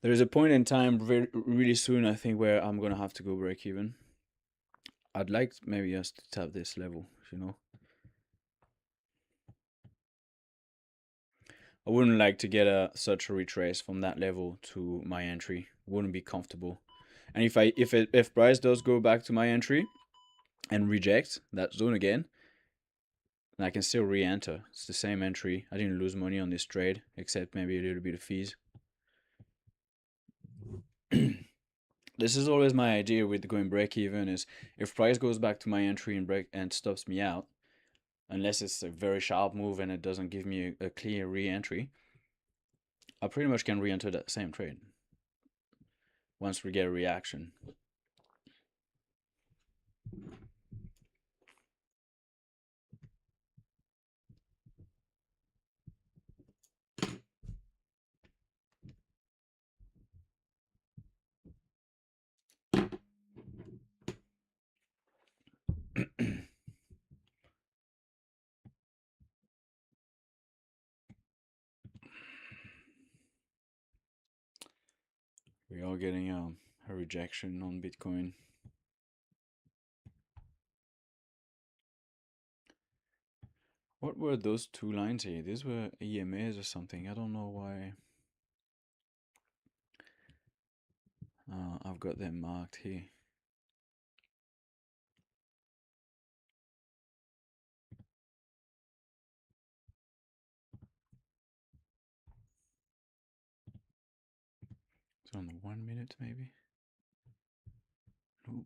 There's a point in time really soon, I think, where I'm gonna have to go break even. I'd like maybe us to tap this level, you know. I wouldn't like to get such a retrace from that level to my entry. Wouldn't be comfortable. And if price does go back to my entry and reject that zone again, then I can still re-enter. It's the same entry. I didn't lose money on this trade, except maybe a little bit of fees. This is always my idea with going break even is if price goes back to my entry and break and stops me out, unless it's a very sharp move and it doesn't give me a clear re-entry, I pretty much can re-enter that same trade once we get a reaction. We are getting a rejection on Bitcoin. What were those two lines here? These were EMAs or something. I don't know why. I've got them marked here. It's on the 1 minute maybe. Nope.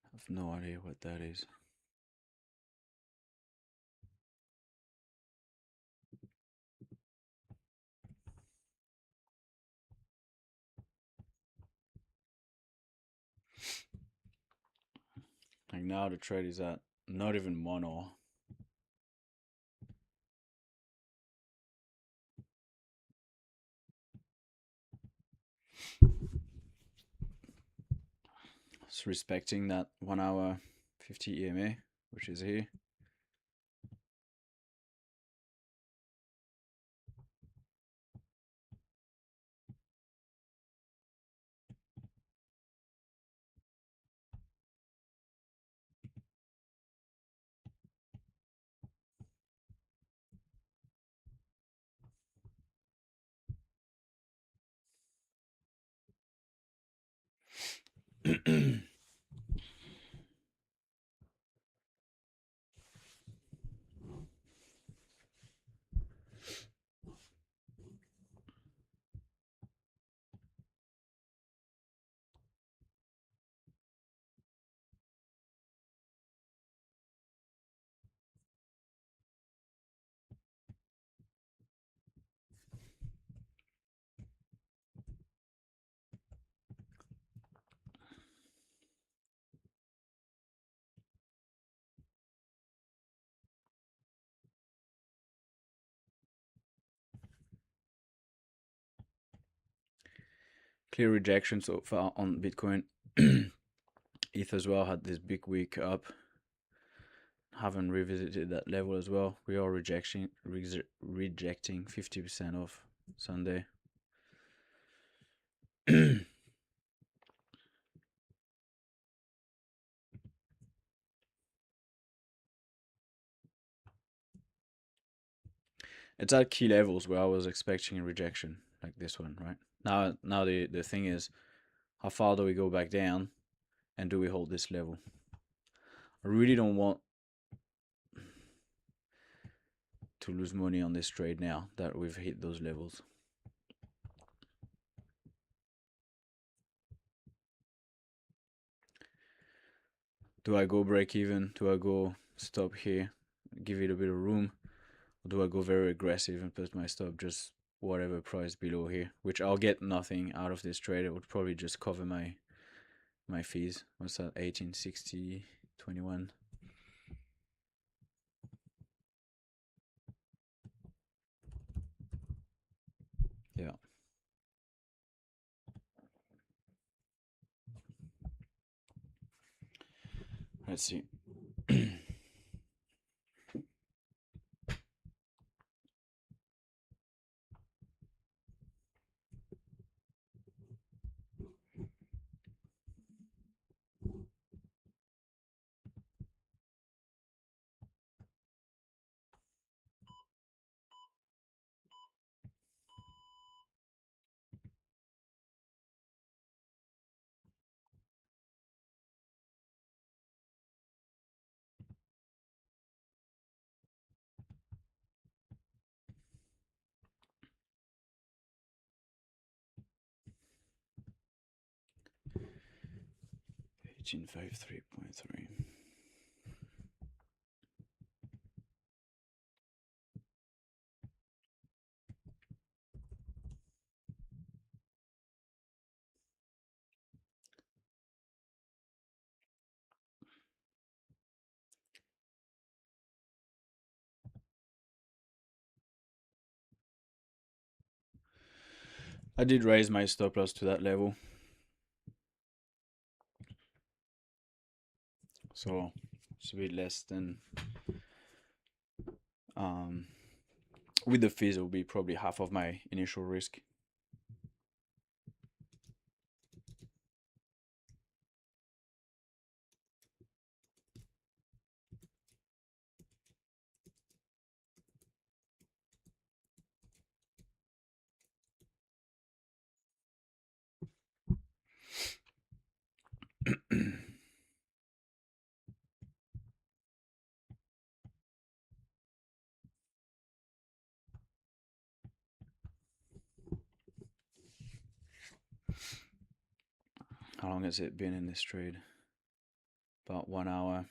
I have no idea what that is. Like now the trade is at not even 1 hour. It's respecting that 1 hour 50 EMA, which is here. Clear rejection so far on Bitcoin. ETH as well had this big week up. Haven't revisited that level as well. We are rejecting 50% off Sunday. It's at key levels where I was expecting a rejection, like this one, right? Now the thing is, how far do we go back down, and do we hold this level? I really don't want to lose money on this trade now that we've hit those levels. Do I go break even? Do I go stop here, give it a bit of room? Or do I go very aggressive and put my stop just whatever price below here, which I'll get nothing out of this trade? It would probably just cover my fees. What's that? 1860, 21. Yeah. Let's see. $1853.3. I did raise my stop loss to that level, so it's a bit less than Um, with the fees, it will be probably half of my initial risk. How long has it been in this trade? About 1 hour.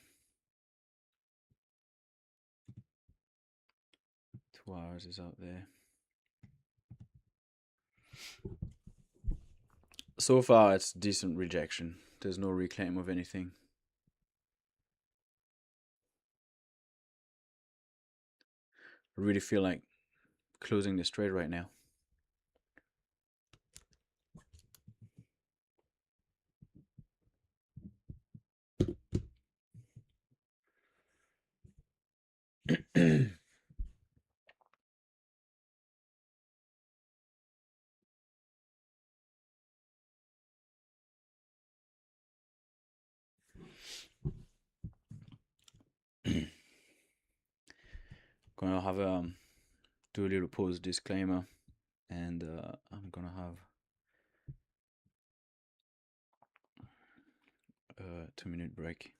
2 hours is out there. So far, it's decent rejection. There's no reclaim of anything. I really feel like closing this trade right now. Gonna have do a little pause disclaimer, and I'm gonna have a 2-minute break.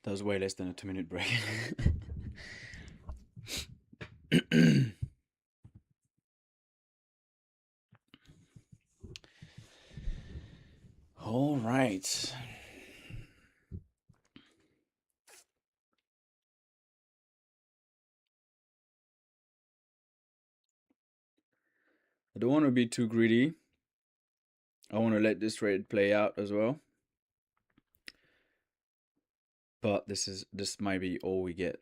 That was way less than a 2-minute break. All right. I don't want to be too greedy. I want to let this trade play out as well. But this might be all we get.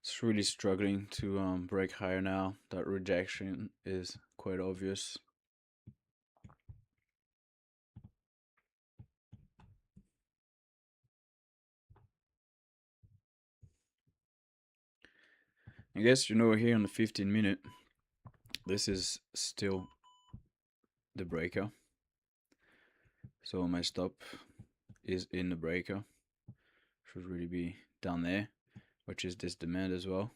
It's really struggling to break higher now. That rejection is quite obvious. I guess, here on the 15-minute, this is still the breaker. So my stop is in the breaker. Should really be down there, which is this demand as well.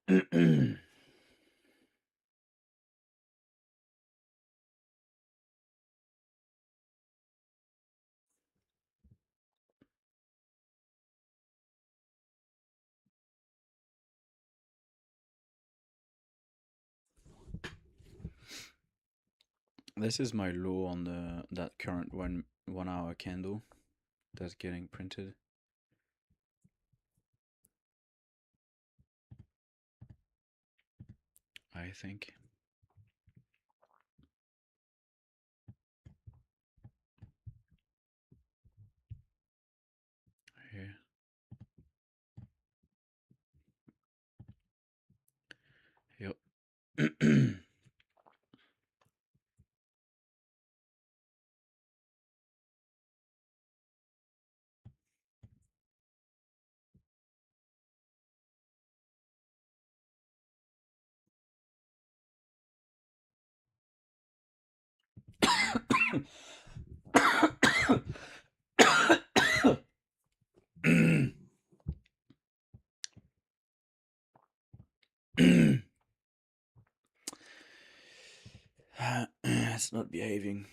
This is my low on that current 1 hour candle that's getting printed. I think. Here. Yep. It's not behaving.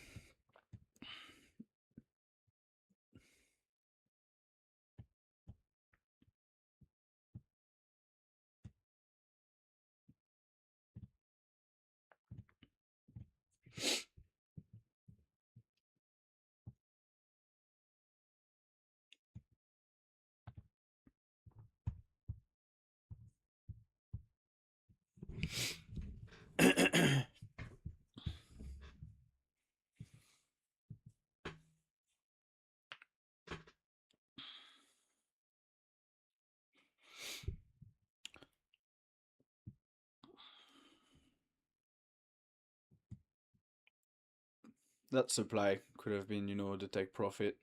That supply could have been, the take profit.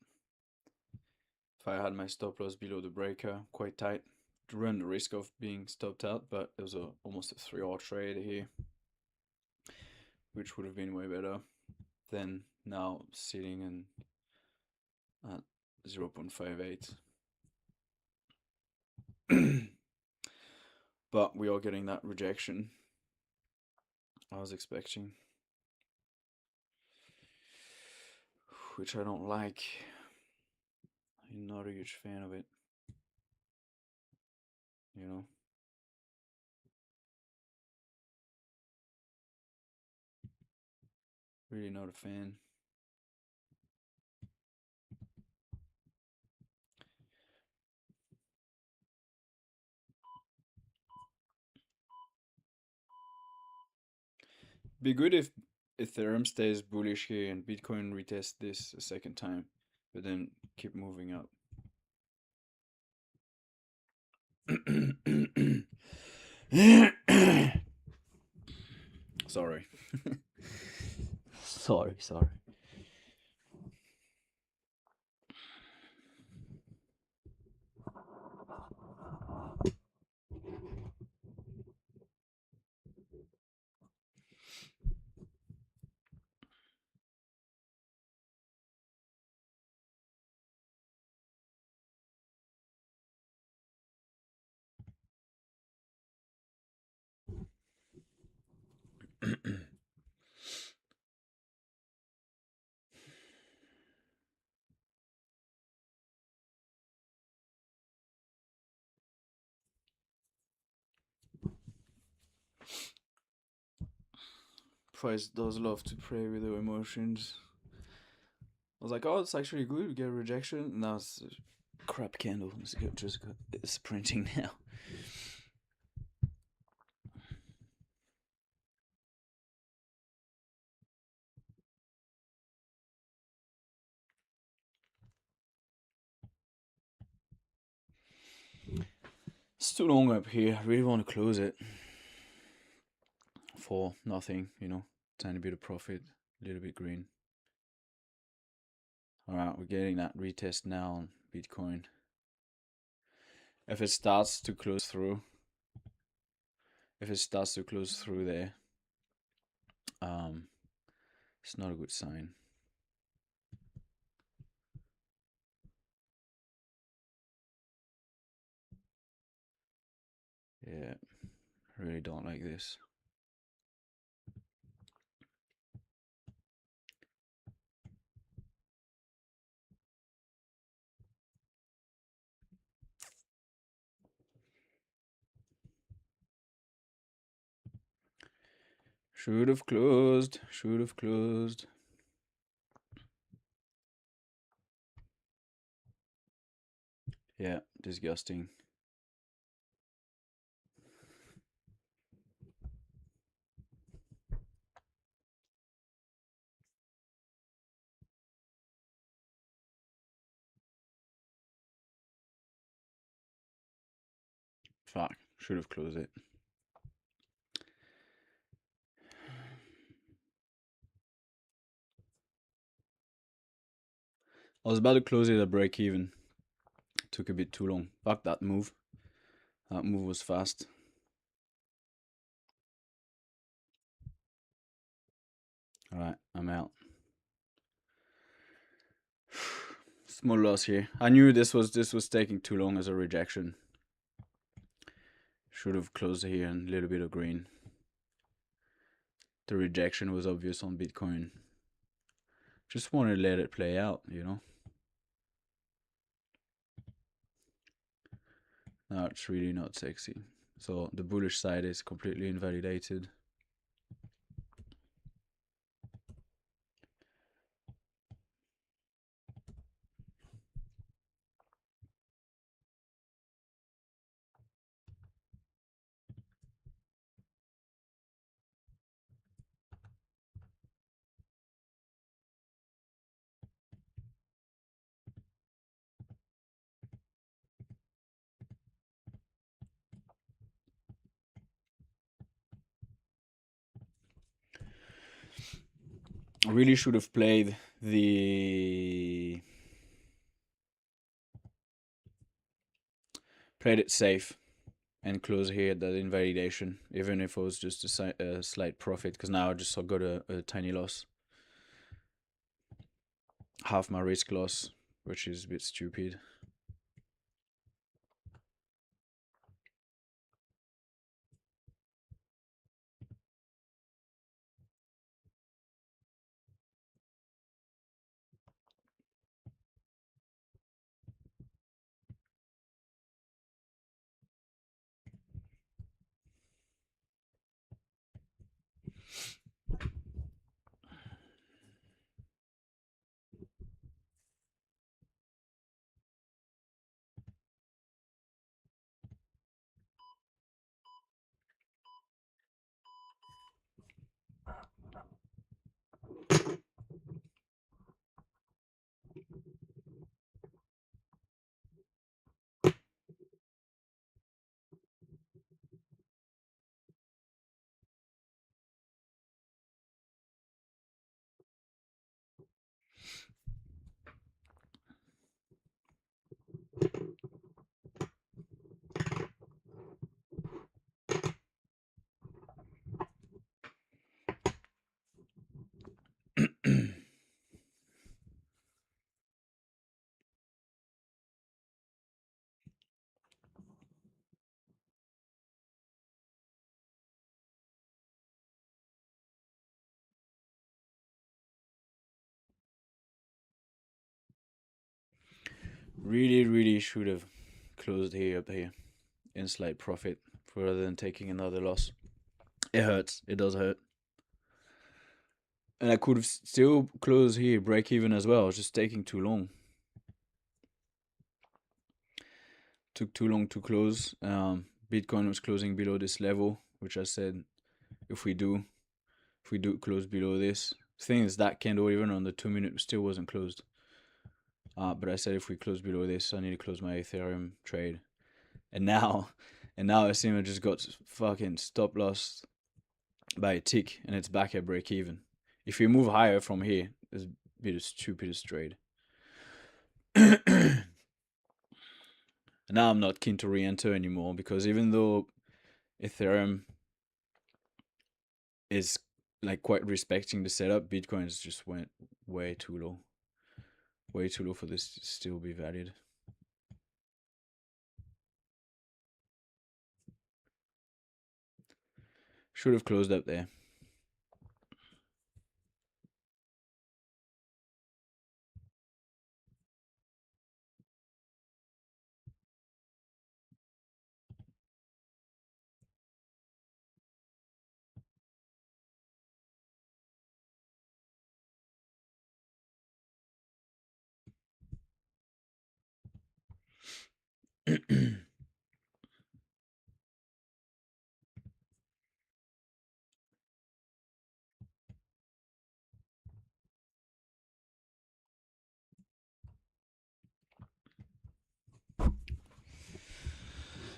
If I had my stop loss below the breaker, quite tight, to run the risk of being stopped out, but it was almost a 3-hour trade here, which would have been way better than now sitting in at 0.58. But we are getting that rejection I was expecting, which I don't like. I'm not a huge fan of it, you know. Really not a fan. Be good if Ethereum stays bullish here and Bitcoin retests this a second time, but then keep moving up. Sorry. Sorry. Price does love to play with your emotions. I was like, oh, it's actually good, we get a rejection. Now it's a crap candle. It's printing now. It's too long up here. I really want to close it for nothing, tiny bit of profit, a little bit green. Alright, we're getting that retest now on Bitcoin. If it starts to close through there, it's not a good sign. Yeah, really don't like this. Should have closed. Should have closed. Yeah, disgusting. Fuck, should have closed it. I was about to close it at break even. Took a bit too long. Fuck that move. That move was fast. Alright, I'm out. Small loss here. I knew this was taking too long as a rejection. Should have closed here and a little bit of green. The rejection was obvious on Bitcoin. Just want to let it play out, you know. Now it's really not sexy. So the bullish side is completely invalidated. I really should have played it safe and close here at that invalidation, even if it was just a slight profit, because now I just got a tiny loss. Half my risk loss, which is a bit stupid. Really should have closed here up here in slight profit rather than taking another loss. It hurts. It does hurt. And I could have still closed here, break even as well. It's just taking too long. Took too long to close. Bitcoin was closing below this level, which I said if we do close below this. Thing is that candle even on the 2 minute still wasn't closed. But I said if we close below this, I need to close my Ethereum trade. And now I seem I just got fucking stop loss by a tick, and it's back at break even. If we move higher from here, it's a bit of stupidest trade. And now I'm not keen to re-enter anymore, because even though Ethereum is like quite respecting the setup, Bitcoin just went way too low. Way too low for this to still be valid. Should have closed up there.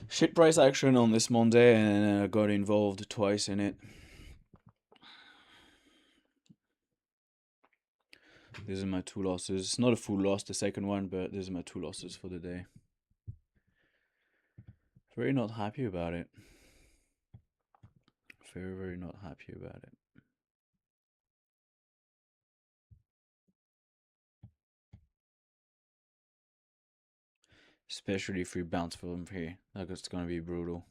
Shit price action on this Monday, and I got involved twice in it. These are my 2 losses. It's not a full loss, the second one, but these are my 2 losses for the day. Very not happy about it. Very, very not happy about it. Especially if we bounce from here. Like, it's gonna be brutal.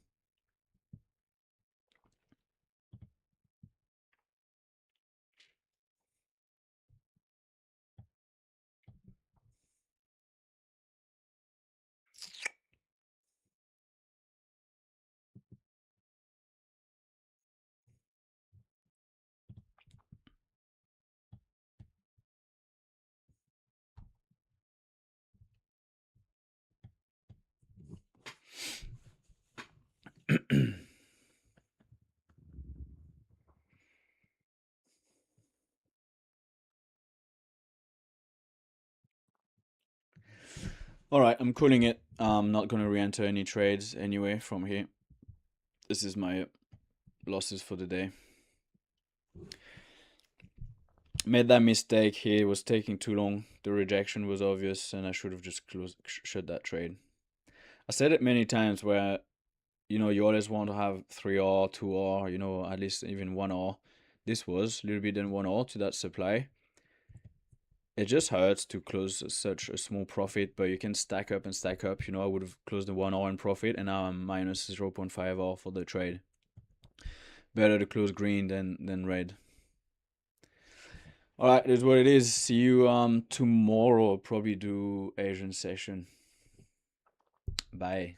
Alright, I'm calling it. I'm not gonna re-enter any trades anyway from here. This is my losses for the day. Made that mistake here. It was taking too long. The rejection was obvious, and I should have just shut that trade. I said it many times where, you always want to have 3R, 2R, at least even 1R. This was a little bit than 1R to that supply. It just hurts to close such a small profit, but you can stack up and stack up. I would have closed the 1R in profit, and now I'm minus 0.5R for the trade. Better to close green than red. Alright, that's what it is. See you tomorrow. Probably do Asian session. Bye.